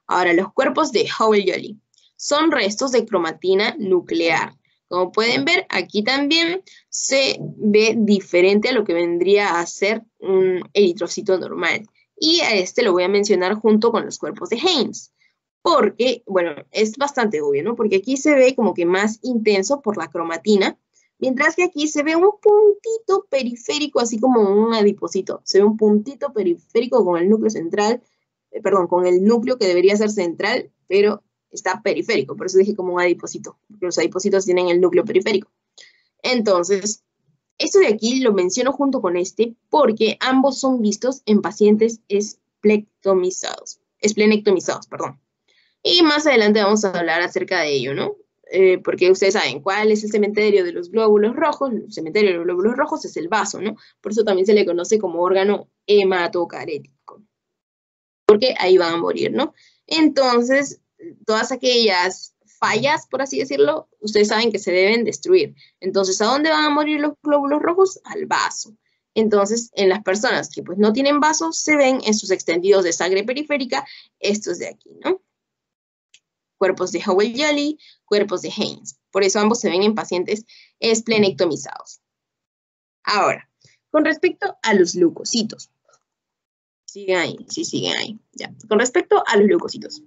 Ahora, los cuerpos de Howell-Jolly son restos de cromatina nuclear. Como pueden ver, aquí también se ve diferente a lo que vendría a ser un eritrocito normal. Y a este lo voy a mencionar junto con los cuerpos de Haynes. Porque, bueno, es bastante obvio, ¿no? Porque aquí se ve como que más intenso por la cromatina, mientras que aquí se ve un puntito periférico, así como un adipocito. Se ve un puntito periférico con el núcleo central, con el núcleo que debería ser central, pero está periférico, por eso dije como un adipocito, porque los adipocitos tienen el núcleo periférico. Entonces, esto de aquí lo menciono junto con este porque ambos son vistos en pacientes esplenectomizados, perdón. Y más adelante vamos a hablar acerca de ello, ¿no? Porque ustedes saben cuál es el cementerio de los glóbulos rojos. El cementerio de los glóbulos rojos es el vaso, ¿no? Por eso también se le conoce como órgano hematocarético, porque ahí van a morir, ¿no? Entonces, todas aquellas fallas, por así decirlo, ustedes saben que se deben destruir. Entonces, ¿a dónde van a morir los glóbulos rojos? Al vaso. Entonces, en las personas que pues no tienen vasos, se ven en sus extendidos de sangre periférica estos de aquí, ¿no? Cuerpos de Howell-Jolly, cuerpos de Haynes. Por eso ambos se ven en pacientes esplenectomizados. Ahora, con respecto a los leucocitos. Siguen ahí, sí, siguen ahí. Ya. Con respecto a los leucocitos.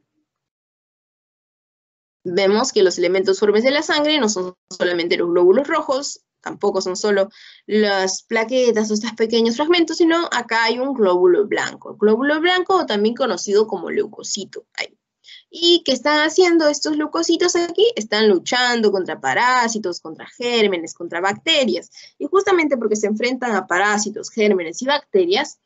Vemos que los elementos formes de la sangre no son solamente los glóbulos rojos, tampoco son solo las plaquetas o estos pequeños fragmentos, sino acá hay un glóbulo blanco. El glóbulo blanco, también conocido como leucocito. Ahí. ¿Y qué están haciendo estos leucocitos aquí? Están luchando contra parásitos, contra gérmenes, contra bacterias. Y justamente porque se enfrentan a parásitos, gérmenes y bacterias,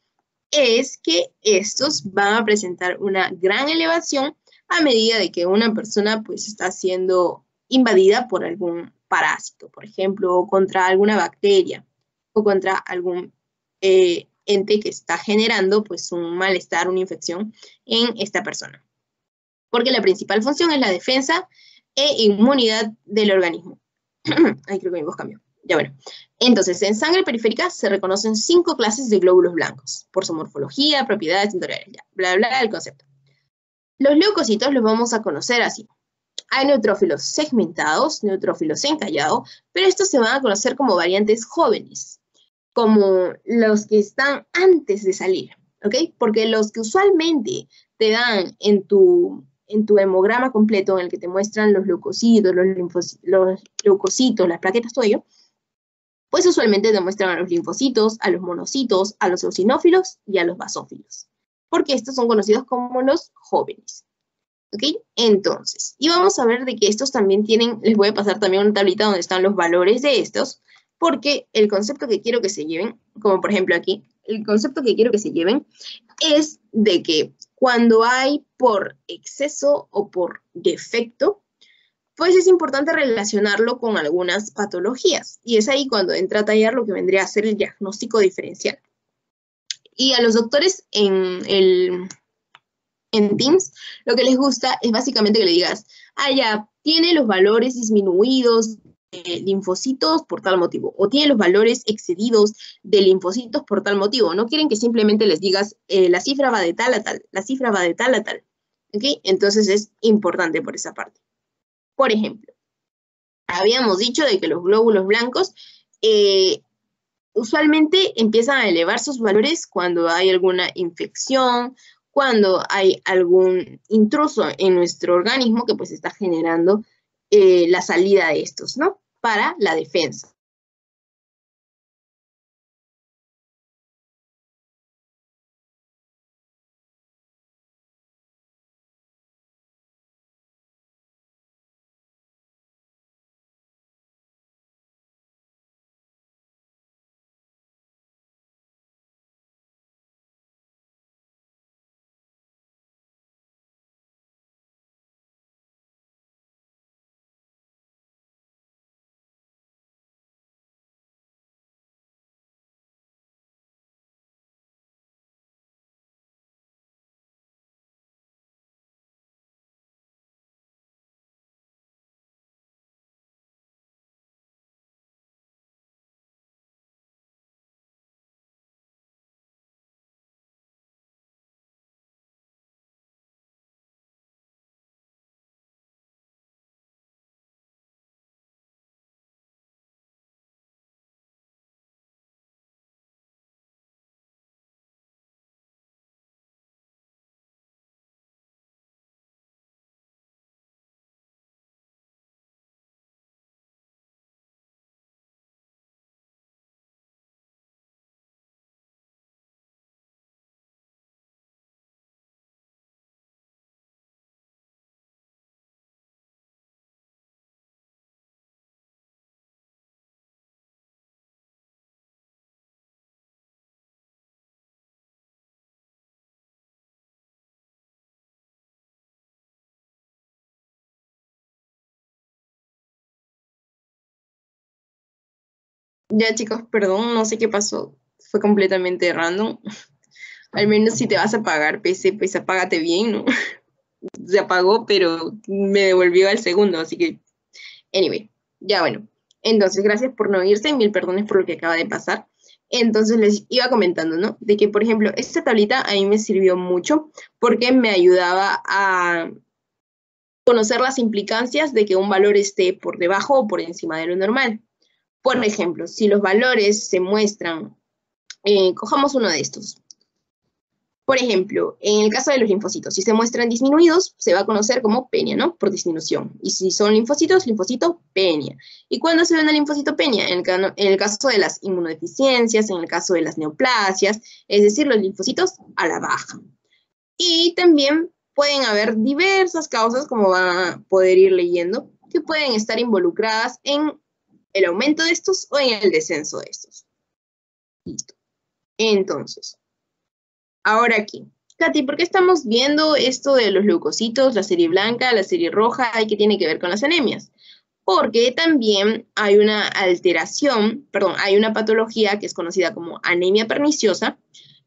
es que estos van a presentar una gran elevación a medida de que una persona pues está siendo invadida por algún parásito, por ejemplo, o contra alguna bacteria o contra algún ente que está generando pues un malestar, una infección en esta persona. Porque la principal función es la defensa e inmunidad del organismo. Ahí creo que mi voz cambió. Ya bueno. Entonces, en sangre periférica se reconocen 5 clases de glóbulos blancos por su morfología, propiedades sensoriales, ya, bla, bla, el concepto. Los leucocitos los vamos a conocer así. Hay neutrófilos segmentados, neutrófilos encallados, pero estos se van a conocer como variantes jóvenes, como los que están antes de salir, ¿ok? Porque los que usualmente te dan en tu hemograma completo, en el que te muestran los leucocitos, los leucocitos, las plaquetas, todo ello, pues usualmente demuestran a los linfocitos, a los monocitos, a los eosinófilos y a los basófilos, porque estos son conocidos como los jóvenes. ¿Ok? Entonces, y vamos a ver de que estos también tienen, les voy a pasar también una tablita donde están los valores de estos, porque el concepto que quiero que se lleven, como por ejemplo aquí, el concepto que quiero que se lleven es de que cuando hay por exceso o por defecto, pues es importante relacionarlo con algunas patologías. Y es ahí cuando entra a tallar lo que vendría a ser el diagnóstico diferencial. Y a los doctores en Teams, lo que les gusta es básicamente que le digas, ya, tiene los valores disminuidos de linfocitos por tal motivo, o tiene los valores excedidos de linfocitos por tal motivo. No quieren que simplemente les digas, la cifra va de tal a tal, la cifra va de tal a tal. ¿Ok? Entonces es importante por esa parte. Por ejemplo, habíamos dicho de que los glóbulos blancos usualmente empiezan a elevar sus valores cuando hay alguna infección, cuando hay algún intruso en nuestro organismo que pues está generando la salida de estos, ¿no? Para la defensa. Ya, chicos, perdón, no sé qué pasó. Fue completamente random. Al menos si te vas a apagar PC, pues apágate bien, ¿no? Se apagó, pero me devolvió al segundo, así que, anyway, ya bueno. Entonces, gracias por no irse, mil perdones por lo que acaba de pasar. Entonces, les iba comentando, ¿no? De que, por ejemplo, esta tablita a mí me sirvió mucho porque me ayudaba a conocer las implicancias de que un valor esté por debajo o por encima de lo normal. Por ejemplo, si los valores se muestran, cojamos uno de estos. Por ejemplo, en el caso de los linfocitos, si se muestran disminuidos, se va a conocer como penia, ¿no? Por disminución. Y si son linfocitos, linfocito penia. ¿Y cuándo se ve una linfocitopenia? En el caso de las inmunodeficiencias, en el caso de las neoplasias, es decir, los linfocitos a la baja. Y también pueden haber diversas causas, como van a poder ir leyendo, que pueden estar involucradas en el aumento de estos o en el descenso de estos. Listo. Entonces, ahora aquí. Katy, ¿por qué estamos viendo esto de los leucocitos, la serie blanca, la serie roja, y qué tiene que ver con las anemias? Porque también hay una alteración, perdón, hay una patología que es conocida como anemia perniciosa,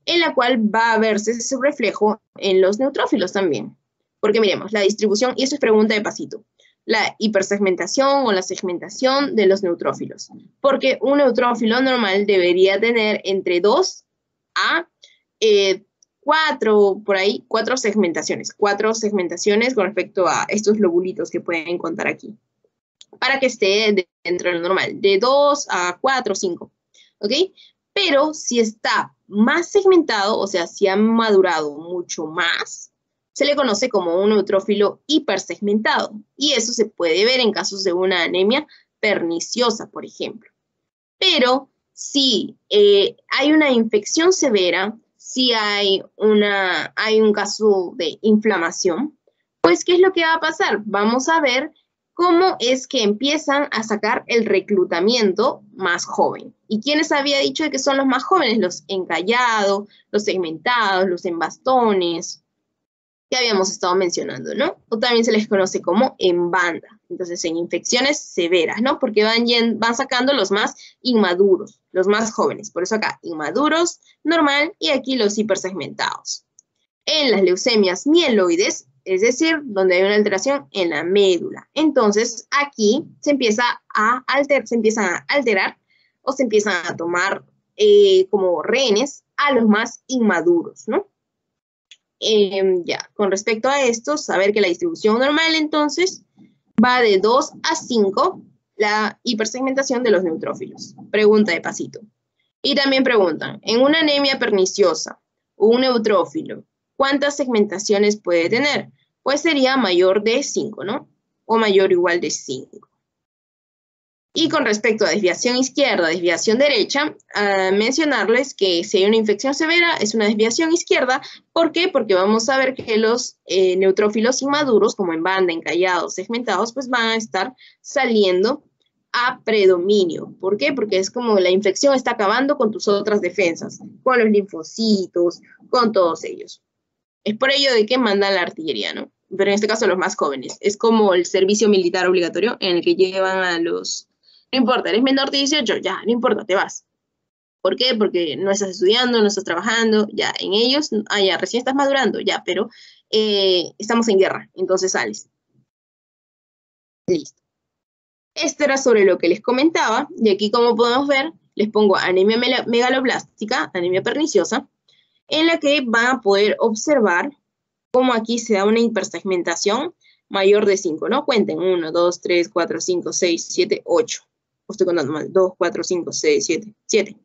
en la cual va a verse su reflejo en los neutrófilos también. Porque miremos, la distribución, y eso es pregunta de pasito, la hipersegmentación o la segmentación de los neutrófilos. Porque un neutrófilo normal debería tener entre 2 a 4, por ahí, 4 segmentaciones con respecto a estos lobulitos que pueden contar aquí, para que esté dentro de lo normal, de 2 a 4, 5, ¿ok? Pero si está más segmentado, o sea, si ha madurado mucho más, se le conoce como un neutrófilo hipersegmentado, y eso se puede ver en casos de una anemia perniciosa, por ejemplo. Pero si hay una infección severa, si hay un caso de inflamación, pues, ¿qué es lo que va a pasar? Vamos a ver cómo es que empiezan a sacar el reclutamiento más joven. ¿Y quiénes había dicho que son los más jóvenes? Los encallados, los segmentados, los en bastones, que habíamos estado mencionando, ¿no? O también se les conoce como en banda. Entonces, en infecciones severas, ¿no? Porque van sacando los más inmaduros, los más jóvenes. Por eso acá, inmaduros, normal, y aquí los hipersegmentados. En las leucemias mieloides, es decir, donde hay una alteración en la médula. Entonces, aquí se empiezan a alterar o se empiezan a tomar como rehenes a los más inmaduros, ¿no? Ya, con respecto a esto, saber que la distribución normal, entonces, va de 2 a 5, la hipersegmentación de los neutrófilos. Pregunta de pasito. Y también preguntan, en una anemia perniciosa o un neutrófilo, ¿cuántas segmentaciones puede tener? Pues sería mayor de 5, ¿no? O mayor o igual de 5. Y con respecto a desviación izquierda, desviación derecha, mencionarles que si hay una infección severa es una desviación izquierda. ¿Por qué? Porque vamos a ver que los neutrófilos inmaduros, como en banda, encallados, segmentados, pues van a estar saliendo a predominio. ¿Por qué? Porque es como la infección está acabando con tus otras defensas, con los linfocitos, con todos ellos. Es por ello de que mandan la artillería, ¿no? Pero en este caso los más jóvenes. Es como el servicio militar obligatorio en el que llevan a los... No importa, eres menor de 18, ya, no importa, te vas. ¿Por qué? Porque no estás estudiando, no estás trabajando, ya, en ellos, ya, recién estás madurando, ya, pero estamos en guerra, entonces sales. Listo. Esto era sobre lo que les comentaba, y aquí como podemos ver, les pongo anemia megaloblástica, anemia perniciosa, en la que van a poder observar cómo aquí se da una hipersegmentación mayor de 5, ¿no? Cuenten, 1, 2, 3, 4, 5, 6, 7, 8. Estoy contando mal, 2, 4, 5, 6, 7, 7.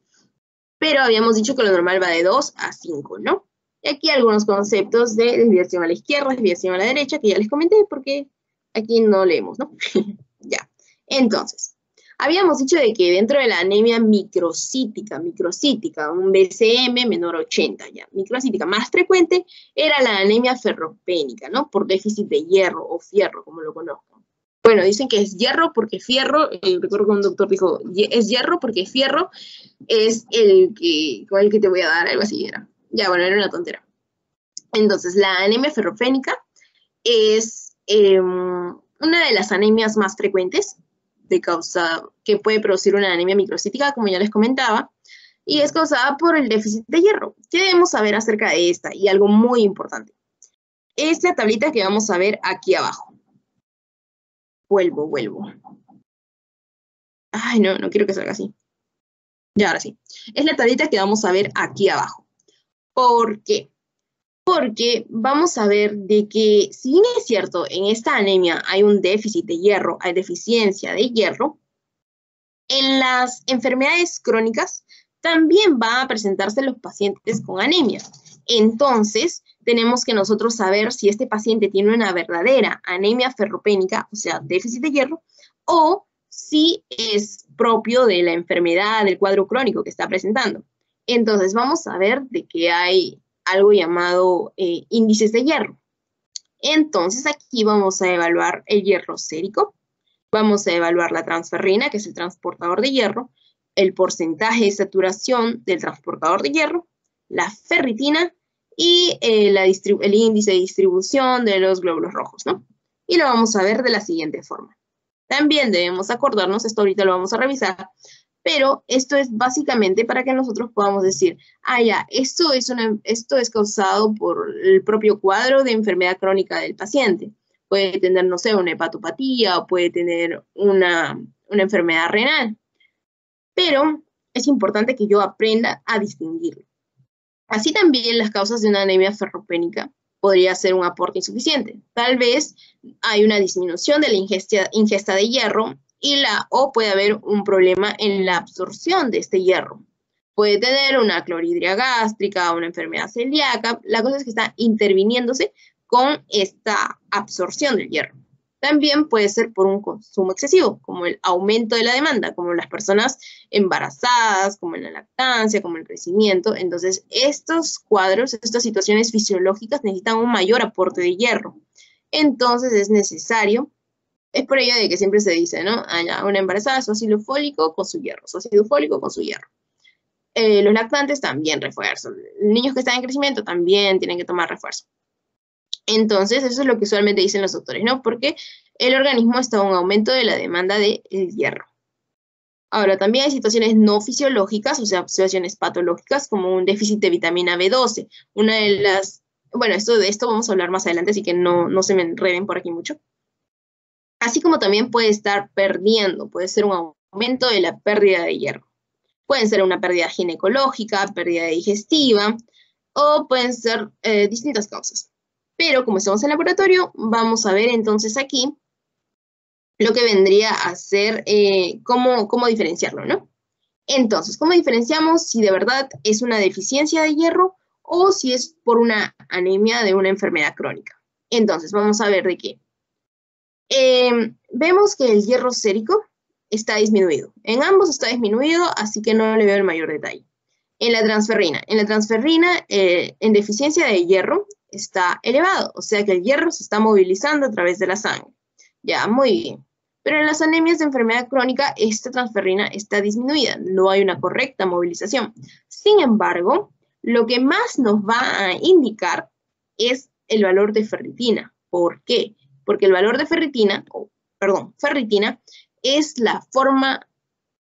Pero habíamos dicho que lo normal va de 2 a 5, ¿no? Y aquí algunos conceptos de desviación a la izquierda, desviación a la derecha, que ya les comenté porque aquí no leemos, ¿no? Ya. Entonces, habíamos dicho de que dentro de la anemia microcítica, un BCM menor a 80, ya, microcítica más frecuente, era la anemia ferropénica, ¿no? Por déficit de hierro o fierro, como lo conozcan. Bueno, dicen que es hierro porque fierro, recuerdo que un doctor dijo, es hierro porque fierro es con el que te voy a dar, algo así era. Ya, bueno, era una tontera. Entonces, la anemia ferropénica es una de las anemias más frecuentes. que puede producir una anemia microcítica, como ya les comentaba, y es causada por el déficit de hierro. ¿Qué debemos saber acerca de esta? Y algo muy importante. Es la tablita que vamos a ver aquí abajo. Vuelvo. Ay, no quiero que salga así. Ya, ahora sí. Es la tablita que vamos a ver aquí abajo. ¿Por qué? Porque vamos a ver de que, si bien es cierto, en esta anemia hay un déficit de hierro, hay deficiencia de hierro, en las enfermedades crónicas también van a presentarse los pacientes con anemia. Entonces, tenemos que nosotros saber si este paciente tiene una verdadera anemia ferropénica, o sea, déficit de hierro, o si es propio de la enfermedad, del cuadro crónico que está presentando. Entonces, vamos a ver de que hay algo llamado índices de hierro. Entonces, aquí vamos a evaluar el hierro sérico, vamos a evaluar la transferrina, que es el transportador de hierro, el porcentaje de saturación del transportador de hierro, la ferritina y el índice de distribución de los glóbulos rojos, ¿no? Y lo vamos a ver de la siguiente forma. También debemos acordarnos, esto ahorita lo vamos a revisar, pero esto es básicamente para que nosotros podamos decir, ya, esto es causado por el propio cuadro de enfermedad crónica del paciente. Puede tener, no sé, una hepatopatía o puede tener una enfermedad renal. Pero es importante que yo aprenda a distinguirlo. Así también las causas de una anemia ferropénica podría ser un aporte insuficiente. Tal vez hay una disminución de la ingesta de hierro o puede haber un problema en la absorción de este hierro. Puede tener una clorhidria gástrica, una enfermedad celíaca. La cosa es que está interviniéndose con esta absorción del hierro. También puede ser por un consumo excesivo, como el aumento de la demanda, como las personas embarazadas, como en la lactancia, como el crecimiento. Entonces, estos cuadros, estas situaciones fisiológicas necesitan un mayor aporte de hierro. Entonces, es necesario, es por ello de que siempre se dice, ¿no? Una embarazada, su ácido fólico con su hierro, su ácido fólico con su hierro. Los lactantes también refuerzo. Niños que están en crecimiento también tienen que tomar refuerzo. Entonces, eso es lo que usualmente dicen los doctores, ¿no? Porque el organismo está en un aumento de la demanda de hierro. Ahora, también hay situaciones no fisiológicas, o sea, situaciones patológicas, como un déficit de vitamina B12. Una de las, bueno, de esto vamos a hablar más adelante, así que no se me enreden por aquí mucho. Así como también puede estar perdiendo, puede ser un aumento de la pérdida de hierro. Pueden ser una pérdida ginecológica, pérdida digestiva, o pueden ser distintas causas. Pero como estamos en laboratorio, vamos a ver entonces aquí lo que vendría a ser cómo diferenciarlo, ¿no? Entonces, ¿cómo diferenciamos si de verdad es una deficiencia de hierro o si es por una anemia de una enfermedad crónica? Entonces, vamos a ver de qué. Vemos que el hierro sérico está disminuido. En ambos está disminuido, así que no le veo el mayor detalle. En la transferrina, en deficiencia de hierro, está elevado, o sea que el hierro se está movilizando a través de la sangre. Ya, muy bien. Pero en las anemias de enfermedad crónica, esta transferrina está disminuida, no hay una correcta movilización. Sin embargo, lo que más nos va a indicar es el valor de ferritina. ¿Por qué? Porque el valor de ferritina es la forma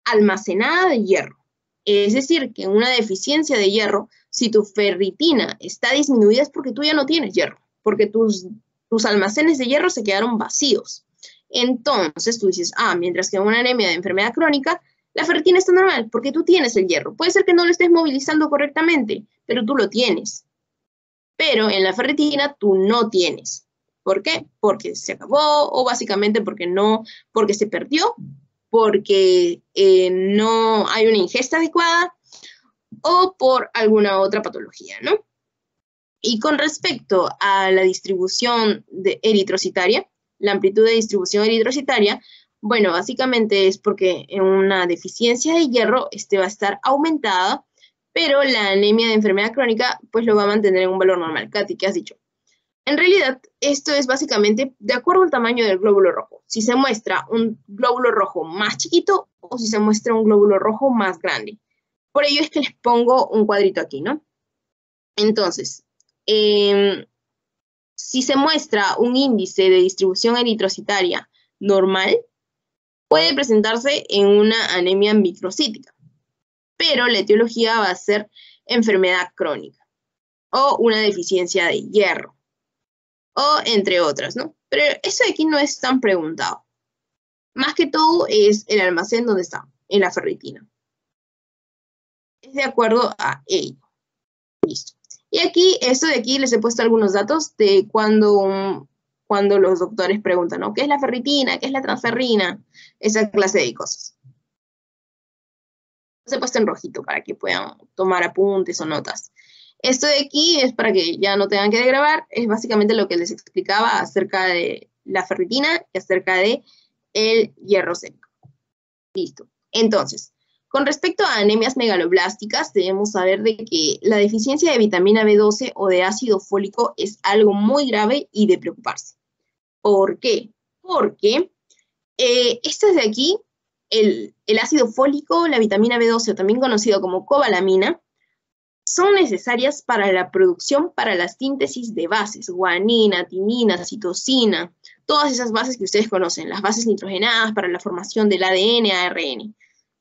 almacenada de hierro. Es decir, que en una deficiencia de hierro, si tu ferritina está disminuida es porque tú ya no tienes hierro, porque tus almacenes de hierro se quedaron vacíos. Entonces tú dices, mientras que en una anemia de enfermedad crónica, la ferritina está normal porque tú tienes el hierro. Puede ser que no lo estés movilizando correctamente, pero tú lo tienes. Pero en la ferritina tú no tienes. ¿Por qué? Porque se acabó o básicamente porque se perdió, porque no hay una ingesta adecuada o por alguna otra patología, ¿no? Y con respecto a la distribución eritrocitaria, la amplitud de distribución eritrocitaria, bueno, básicamente es porque en una deficiencia de hierro va a estar aumentada, pero la anemia de enfermedad crónica pues lo va a mantener en un valor normal. Katy, ¿qué has dicho? En realidad, esto es básicamente de acuerdo al tamaño del glóbulo rojo. Si se muestra un glóbulo rojo más chiquito o si se muestra un glóbulo rojo más grande. Por ello es que les pongo un cuadrito aquí, ¿no? Entonces, si se muestra un índice de distribución eritrocitaria normal, Puede presentarse en una anemia microcítica, pero la etiología va a ser enfermedad crónica o una deficiencia de hierro, o entre otras, ¿no? Pero eso de aquí no es tan preguntado. Más que todo es el almacén donde está, en la ferritina. Es de acuerdo a ello. Listo. Y aquí, esto de aquí les he puesto algunos datos de cuando los doctores preguntan, ¿no? ¿Qué es la ferritina? ¿Qué es la transferrina? Esa clase de cosas. Los he puesto en rojito para que puedan tomar apuntes o notas. Esto de aquí es para que ya no tengan que grabar, es básicamente lo que les explicaba acerca de la ferritina y acerca de el hierro seco. Listo. Entonces, con respecto a anemias megaloblásticas, debemos saber de que la deficiencia de vitamina B12 o de ácido fólico es algo muy grave y de preocuparse. ¿Por qué? Porque estas de aquí, el ácido fólico, la vitamina B12, o también conocido como cobalamina, son necesarias para la producción, para la síntesis de bases, guanina, timina, citosina, todas esas bases que ustedes conocen, las bases nitrogenadas para la formación del ADN, ARN.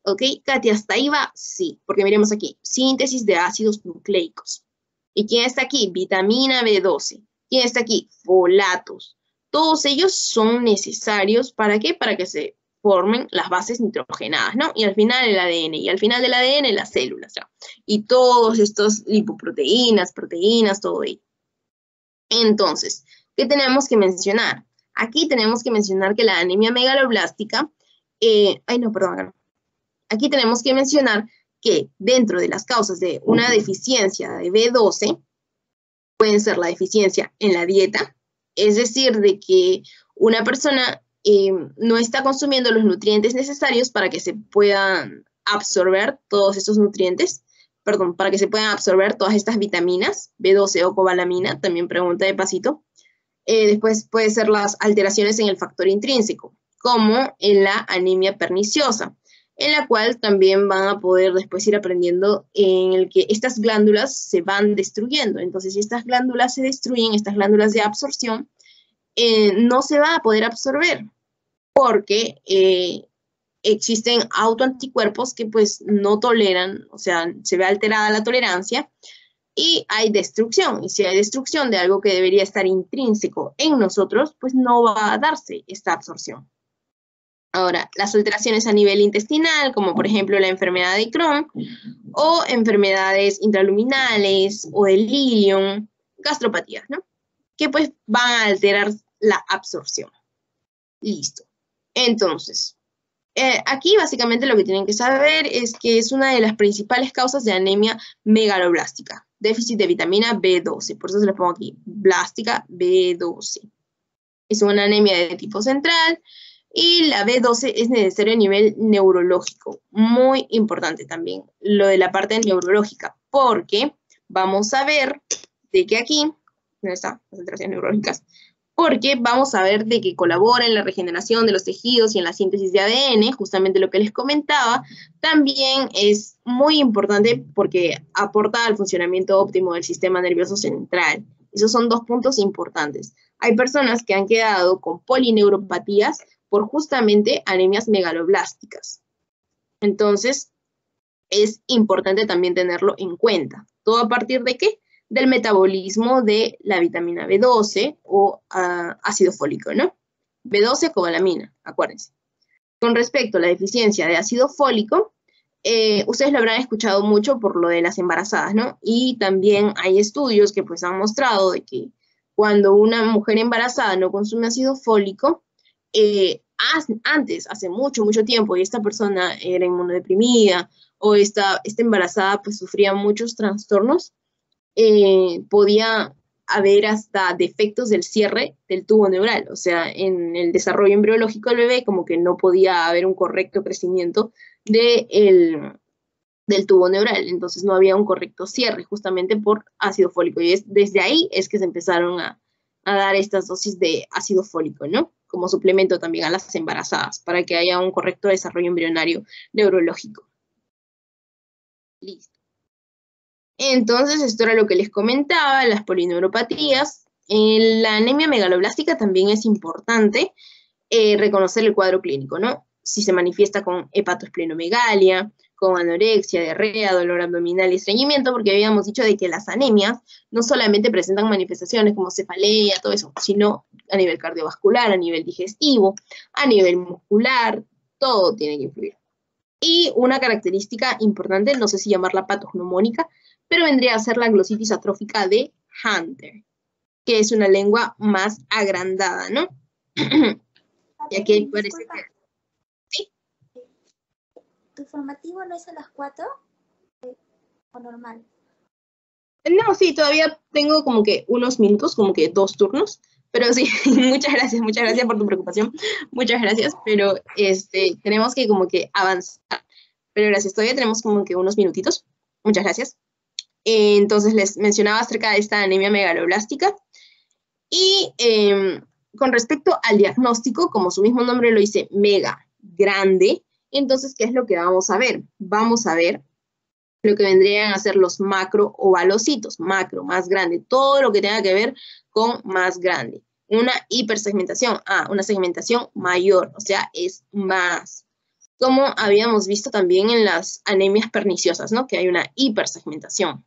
¿Ok? Katia, ¿hasta ahí va? Sí, porque miremos aquí, síntesis de ácidos nucleicos. ¿Y quién está aquí? Vitamina B12. ¿Quién está aquí? Folatos. Todos ellos son necesarios, ¿para qué? Para que se formen las bases nitrogenadas, ¿no? Y al final el ADN, y al final del ADN las células, ¿ya? Y todos estos lipoproteínas, proteínas, todo ello. Entonces, ¿qué tenemos que mencionar? Aquí tenemos que mencionar que la anemia megaloblástica, aquí tenemos que mencionar que dentro de las causas de una deficiencia de B12, pueden ser la deficiencia en la dieta, es decir, de que una persona no está consumiendo los nutrientes necesarios para que se puedan absorber todos estos nutrientes, perdón, para que se puedan absorber todas estas vitaminas, B12 o cobalamina, también pregunta de pasito. Después puede ser las alteraciones en el factor intrínseco, como en la anemia perniciosa, en la cual también van a poder después ir aprendiendo en el que estas glándulas se van destruyendo. Entonces, si estas glándulas se destruyen, estas glándulas de absorción, no se va a poder absorber porque existen autoanticuerpos que pues no toleran, o sea, se ve alterada la tolerancia y hay destrucción. Y si hay destrucción de algo que debería estar intrínseco en nosotros, pues no va a darse esta absorción. Ahora, las alteraciones a nivel intestinal, como por ejemplo la enfermedad de Crohn, o enfermedades intraluminales, o delirium, gastropatías, ¿no? Que pues van a alterar la absorción. Listo. Entonces, aquí básicamente lo que tienen que saber es que es una de las principales causas de anemia megaloblástica, déficit de vitamina B12, por eso se lo pongo aquí, blástica B12. Es una anemia de tipo central y la B12 es necesaria a nivel neurológico, muy importante también, lo de la parte neurológica, porque vamos a ver de que aquí, ¿dónde están las alteraciones neurológicas? Porque vamos a ver de que colabora en la regeneración de los tejidos y en la síntesis de ADN, justamente lo que les comentaba, también es muy importante porque aporta al funcionamiento óptimo del sistema nervioso central. Esos son dos puntos importantes. Hay personas que han quedado con polineuropatías por justamente anemias megaloblásticas. Entonces, es importante también tenerlo en cuenta. ¿Todo a partir de qué? Del metabolismo de la vitamina B12 o ácido fólico, ¿no? B12, cobalamina, acuérdense. Con respecto a la deficiencia de ácido fólico, ustedes lo habrán escuchado mucho por lo de las embarazadas, ¿no? Y también hay estudios que pues han mostrado de que cuando una mujer embarazada no consume ácido fólico, hace mucho tiempo, y esta persona era inmunodeprimida o esta embarazada pues sufría muchos trastornos, podía haber hasta defectos del cierre del tubo neural, o sea, en el desarrollo embriológico del bebé como que no podía haber un correcto crecimiento del tubo neural, entonces no había un correcto cierre justamente por ácido fólico, y desde ahí es que se empezaron a dar estas dosis de ácido fólico, ¿no? Como suplemento también a las embarazadas, para que haya un correcto desarrollo embrionario neurológico. Listo. Entonces, esto era lo que les comentaba, las polineuropatías. En la anemia megaloblástica también es importante reconocer el cuadro clínico, ¿no? si se manifiesta con hepatoesplenomegalia, con anorexia, diarrea, dolor abdominal y estreñimiento, porque habíamos dicho de que las anemias no solamente presentan manifestaciones como cefalea, todo eso, sino a nivel cardiovascular, a nivel digestivo, a nivel muscular, todo tiene que influir. Y una característica importante, no sé si llamarla patognomónica, pero vendría a ser la glositis atrófica de Hunter, que es una lengua más agrandada, ¿no? Y aquí parece que... ¿Sí? ¿Tu formativo no es a las 4 o normal? No, sí, todavía tengo como que unos minutos, como que 2 turnos, pero sí, muchas gracias por tu preocupación, muchas gracias, pero tenemos que como que avanzar, pero gracias, todavía tenemos como que unos minutitos, muchas gracias. Entonces les mencionaba acerca de esta anemia megaloblástica y con respecto al diagnóstico, como su mismo nombre lo dice, mega, grande, entonces, ¿qué es lo que vamos a ver? Vamos a ver lo que vendrían a ser los macroovalocitos, macro, más grande, todo lo que tenga que ver con más grande. Una hipersegmentación, una segmentación mayor, o sea, es más. Como habíamos visto también en las anemias perniciosas, ¿no? Que hay una hipersegmentación.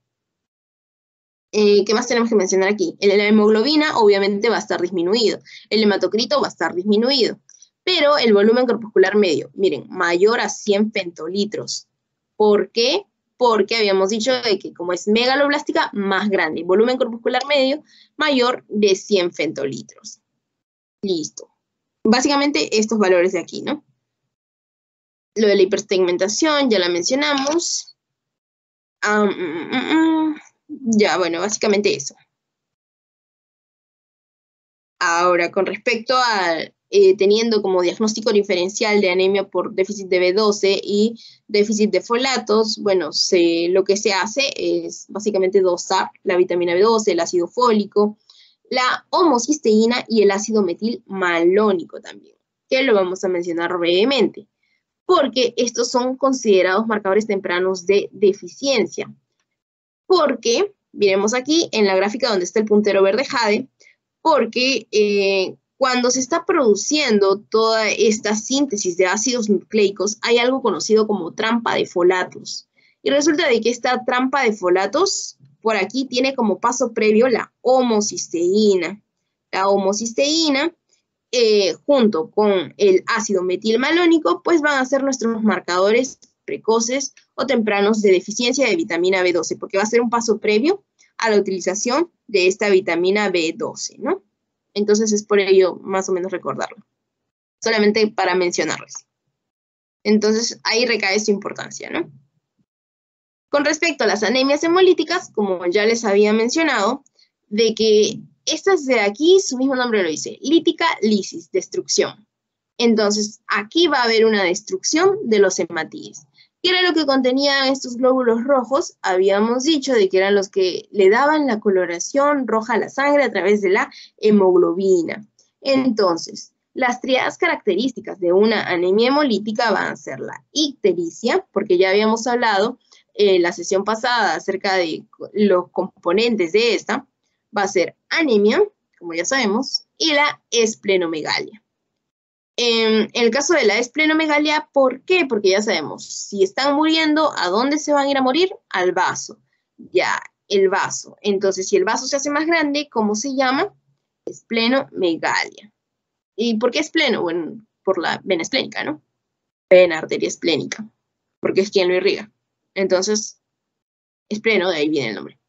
¿Qué más tenemos que mencionar aquí? La hemoglobina obviamente va a estar disminuido, el hematocrito va a estar disminuido, pero el volumen corpuscular medio, miren, mayor a 100 femtolitros. ¿Por qué? Porque habíamos dicho de que como es megaloblástica, más grande, volumen corpuscular medio mayor de 100 femtolitros. Listo. Básicamente estos valores de aquí, ¿no? Lo de la hipersegmentación ya la mencionamos. Ya, bueno, básicamente eso. Ahora, con respecto a teniendo como diagnóstico diferencial de anemia por déficit de B12 y déficit de folatos, bueno, lo que se hace es básicamente dosar la vitamina B12, el ácido fólico, la homocisteína y el ácido metilmalónico también, que lo vamos a mencionar brevemente, porque estos son considerados marcadores tempranos de deficiencia. Porque, miremos aquí en la gráfica donde está el puntero verde jade, porque cuando se está produciendo toda esta síntesis de ácidos nucleicos, hay algo conocido como trampa de folatos. Y resulta de que esta trampa de folatos, por aquí tiene como paso previo la homocisteína. La homocisteína, junto con el ácido metilmalónico, pues van a ser nuestros marcadores precoces o tempranos de deficiencia de vitamina B12, porque va a ser un paso previo a la utilización de esta vitamina B12, ¿no? Entonces es por ello más o menos recordarlo, solamente para mencionarles. Entonces ahí recae su importancia, ¿no? Con respecto a las anemias hemolíticas, como ya les había mencionado, de que estas de aquí, su mismo nombre lo dice, lítica, lisis, destrucción. Entonces aquí va a haber una destrucción de los hematíes. ¿Qué era lo que contenían estos glóbulos rojos? Habíamos dicho de que eran los que le daban la coloración roja a la sangre a través de la hemoglobina. Entonces, las tríadas características de una anemia hemolítica van a ser la ictericia, porque ya habíamos hablado la sesión pasada acerca de los componentes de esta, va a ser anemia, como ya sabemos, y la esplenomegalia. En el caso de la esplenomegalia, ¿por qué? Porque ya sabemos, si están muriendo, ¿a dónde se van a ir a morir? Al vaso. Ya, el vaso. Entonces, si el vaso se hace más grande, ¿cómo se llama? Esplenomegalia. ¿Y por qué espleno? Bueno, por la vena esplénica, ¿no? Vena, arteria esplénica, porque es quien lo irriga. Entonces, espleno, de ahí viene el nombre.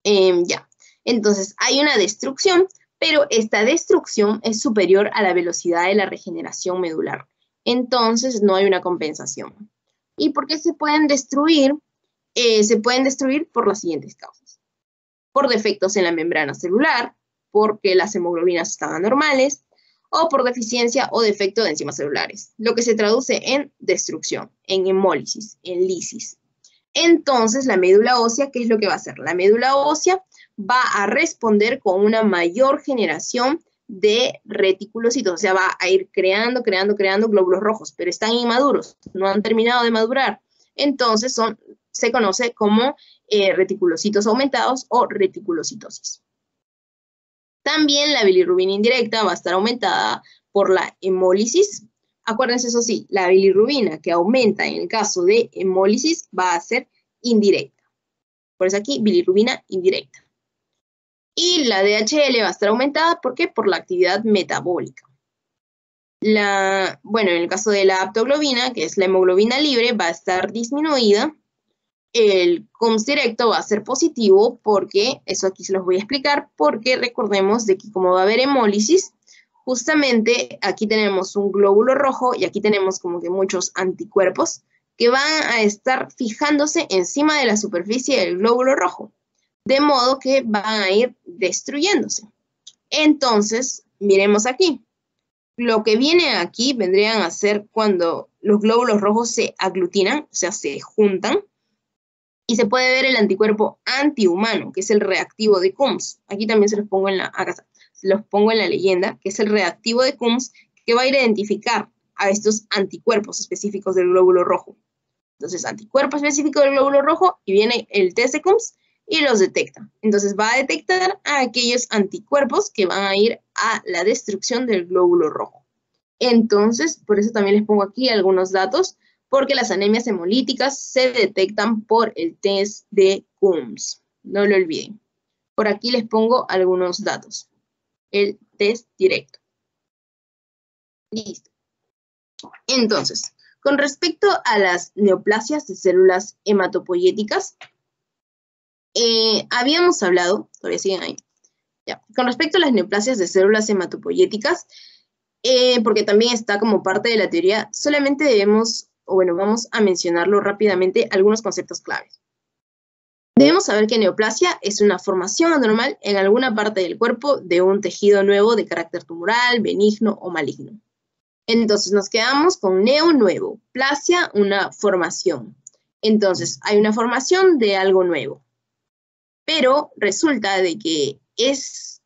Ya, entonces hay una destrucción, pero esta destrucción es superior a la velocidad de la regeneración medular. Entonces no hay una compensación. ¿Y por qué se pueden destruir? Se pueden destruir por las siguientes causas. Por defectos en la membrana celular, porque las hemoglobinas están anormales, o por deficiencia o defecto de enzimas celulares, lo que se traduce en destrucción, en hemólisis, en lisis. Entonces, la médula ósea, ¿qué es lo que va a hacer? La médula ósea va a responder con una mayor generación de reticulocitos, o sea, va a ir creando glóbulos rojos, pero están inmaduros, no han terminado de madurar. Entonces, se conoce como reticulocitos aumentados o reticulocitosis. También la bilirrubina indirecta va a estar aumentada por la hemólisis, acuérdense eso sí, la bilirrubina que aumenta en el caso de hemólisis va a ser indirecta. Por eso aquí, bilirrubina indirecta. Y la DHL va a estar aumentada, ¿por qué? Por la actividad metabólica. Bueno, en el caso de la aptoglobina, que es la hemoglobina libre, va a estar disminuida. El CUMS directo va a ser positivo porque, eso aquí se los voy a explicar, porque recordemos de que como va a haber hemólisis, justamente aquí tenemos un glóbulo rojo y aquí tenemos como que muchos anticuerpos que van a estar fijándose encima de la superficie del glóbulo rojo, de modo que van a ir destruyéndose. Entonces, miremos aquí. Lo que viene aquí vendrían a ser cuando los glóbulos rojos se aglutinan, o sea, se juntan, y se puede ver el anticuerpo antihumano, que es el reactivo de CUMS. Aquí también se los pongo en la leyenda, que es el reactivo de CUMS, que va a ir a identificar a estos anticuerpos específicos del glóbulo rojo. Entonces, anticuerpo específico del glóbulo rojo, y viene el test de CUMS y los detecta. Entonces, va a detectar a aquellos anticuerpos que van a ir a la destrucción del glóbulo rojo. Entonces, por eso también les pongo aquí algunos datos, porque las anemias hemolíticas se detectan por el test de CUMS. No lo olviden. Por aquí les pongo algunos datos. El test directo. Listo. Entonces, con respecto a las neoplasias de células hematopoyéticas, habíamos hablado, todavía siguen ahí, ya. Con respecto a las neoplasias de células hematopoyéticas, porque también está como parte de la teoría, solamente vamos a mencionarlo rápidamente, algunos conceptos claves. Debemos saber que neoplasia es una formación anormal en alguna parte del cuerpo de un tejido nuevo de carácter tumoral, benigno o maligno. Entonces nos quedamos con neo, nuevo, plasia, una formación. Entonces hay una formación de algo nuevo, pero resulta de que es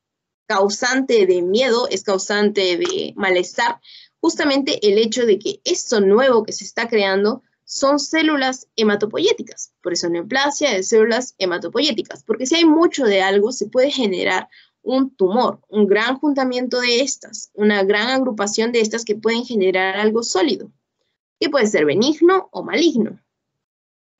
causante de miedo, es causante de malestar, justamente el hecho de que esto nuevo que se está creando son células hematopoyéticas. Por eso neoplasia de células hematopoyéticas, porque si hay mucho de algo, se puede generar un tumor, un gran juntamiento de estas, una gran agrupación de estas que pueden generar algo sólido, que puede ser benigno o maligno.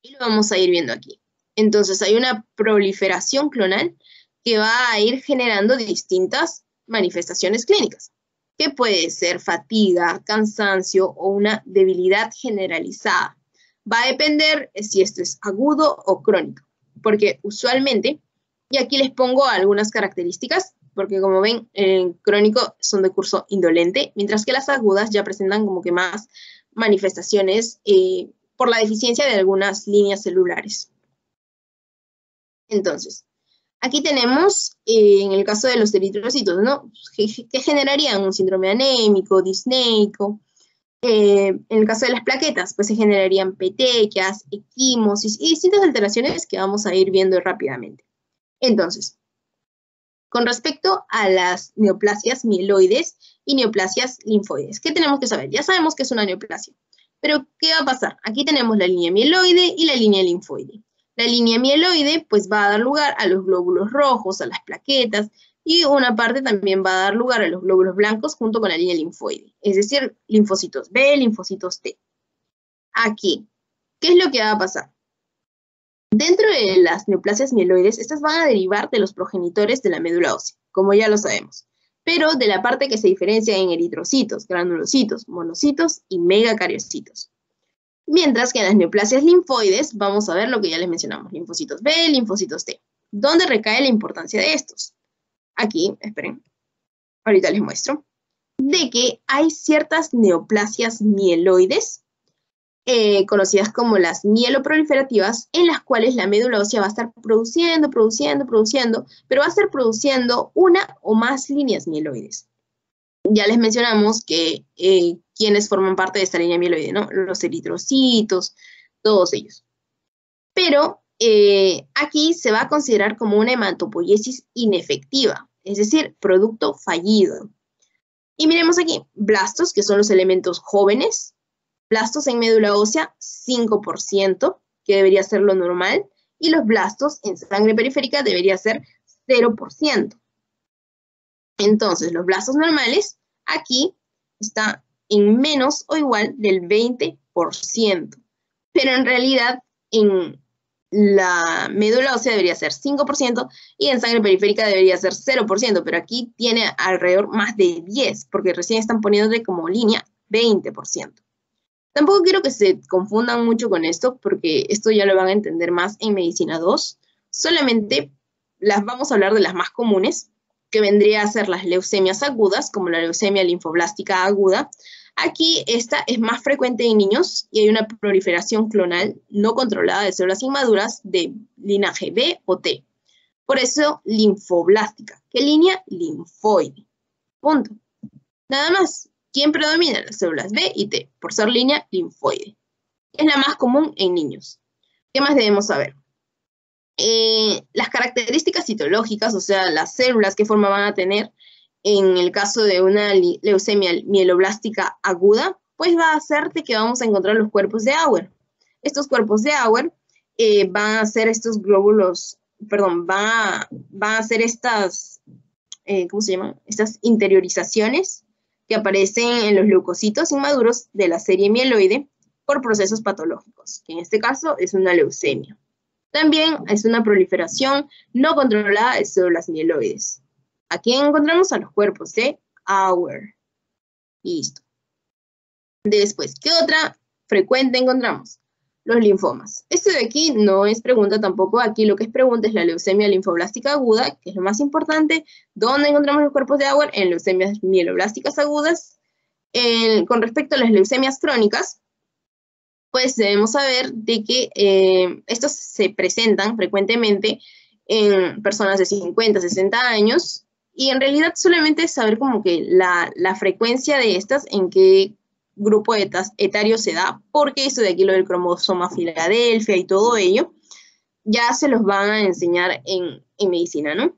Y lo vamos a ir viendo aquí. Entonces hay una proliferación clonal que va a ir generando distintas manifestaciones clínicas, que puede ser fatiga, cansancio o una debilidad generalizada. Va a depender si esto es agudo o crónico, porque usualmente, y aquí les pongo algunas características, porque como ven, en crónico son de curso indolente, mientras que las agudas ya presentan como que más manifestaciones por la deficiencia de algunas líneas celulares. Entonces, aquí tenemos, en el caso de los eritrocitos, ¿no? Que generarían un síndrome anémico, disneico. En el caso de las plaquetas, pues se generarían petequias, equimosis y distintas alteraciones que vamos a ir viendo rápidamente. Entonces, con respecto a las neoplasias mieloides y neoplasias linfoides, ¿qué tenemos que saber? Ya sabemos que es una neoplasia, pero ¿qué va a pasar? Aquí tenemos la línea mieloide y la línea linfoide. La línea mieloide pues va a dar lugar a los glóbulos rojos, a las plaquetas, y una parte también va a dar lugar a los glóbulos blancos junto con la línea linfoide, es decir, linfocitos B, linfocitos T. Aquí, ¿qué es lo que va a pasar? Dentro de las neoplasias mieloides, estas van a derivar de los progenitores de la médula ósea, como ya lo sabemos, pero de la parte que se diferencia en eritrocitos, granulocitos, monocitos y megacariocitos. Mientras que en las neoplasias linfoides vamos a ver lo que ya les mencionamos, linfocitos B, linfocitos T. ¿Dónde recae la importancia de estos? Aquí, esperen, ahorita les muestro, de que hay ciertas neoplasias mieloides, conocidas como las mieloproliferativas, en las cuales la médula ósea va a estar produciendo, pero va a estar produciendo una o más líneas mieloides. Ya les mencionamos que quienes forman parte de esta línea mieloide, ¿no? Los eritrocitos, todos ellos. Pero aquí se va a considerar como una hematopoiesis inefectiva, es decir, producto fallido. Y miremos aquí, blastos, que son los elementos jóvenes, blastos en médula ósea, 5%, que debería ser lo normal, y los blastos en sangre periférica debería ser 0%. Entonces, los blastos normales, aquí está en menos o igual del 20%. Pero en realidad en la médula ósea debería ser 5% y en sangre periférica debería ser 0%, pero aquí tiene alrededor más de 10, porque recién están poniéndole como línea 20%. Tampoco quiero que se confundan mucho con esto, porque esto ya lo van a entender más en Medicina 2. Solamente las vamos a hablar de las más comunes, que vendría a ser las leucemias agudas, como la leucemia linfoblástica aguda. Aquí esta es más frecuente en niños y hay una proliferación clonal no controlada de células inmaduras de linaje B o T. Por eso, linfoblástica. ¿Qué línea? Linfoide. Punto. Nada más. ¿Quién predomina? Las células B y T, por ser línea linfoide. Es la más común en niños. ¿Qué más debemos saber? Las características citológicas, o sea, las células, qué forma van a tener en el caso de una leucemia mieloblástica aguda, pues va a ser de que vamos a encontrar los cuerpos de Auer. Estos cuerpos de Auer van a ser estos glóbulos, perdón, van a ser estas, ¿cómo se llaman? Estas interiorizaciones que aparecen en los leucocitos inmaduros de la serie mieloide por procesos patológicos, que en este caso es una leucemia. También es una proliferación no controlada de células mieloides. Aquí encontramos a los cuerpos de Auer. Listo. Después, ¿qué otra frecuente encontramos? Los linfomas. Esto de aquí no es pregunta tampoco. Aquí lo que es pregunta es la leucemia linfoblástica aguda, que es lo más importante. ¿Dónde encontramos los cuerpos de Auer? En leucemias mieloblásticas agudas. Con respecto a las leucemias crónicas, pues debemos saber de que estos se presentan frecuentemente en personas de 50, 60 años, y en realidad solamente saber como que la frecuencia de estas, en qué grupo etario se da, porque eso de aquí lo del cromosoma Filadelfia y todo ello, ya se los van a enseñar en medicina, ¿no?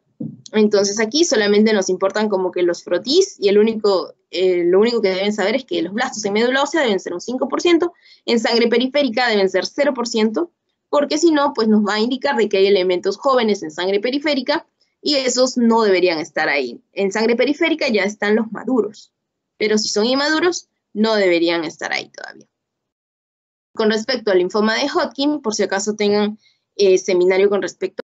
Entonces aquí solamente nos importan como que los frotis y lo único que deben saber es que los blastos en médula ósea deben ser un 5%, en sangre periférica deben ser 0%, porque si no, pues nos va a indicar de que hay elementos jóvenes en sangre periférica y esos no deberían estar ahí. En sangre periférica ya están los maduros, pero si son inmaduros, no deberían estar ahí todavía. Con respecto al linfoma de Hodgkin, por si acaso tengan seminario con respecto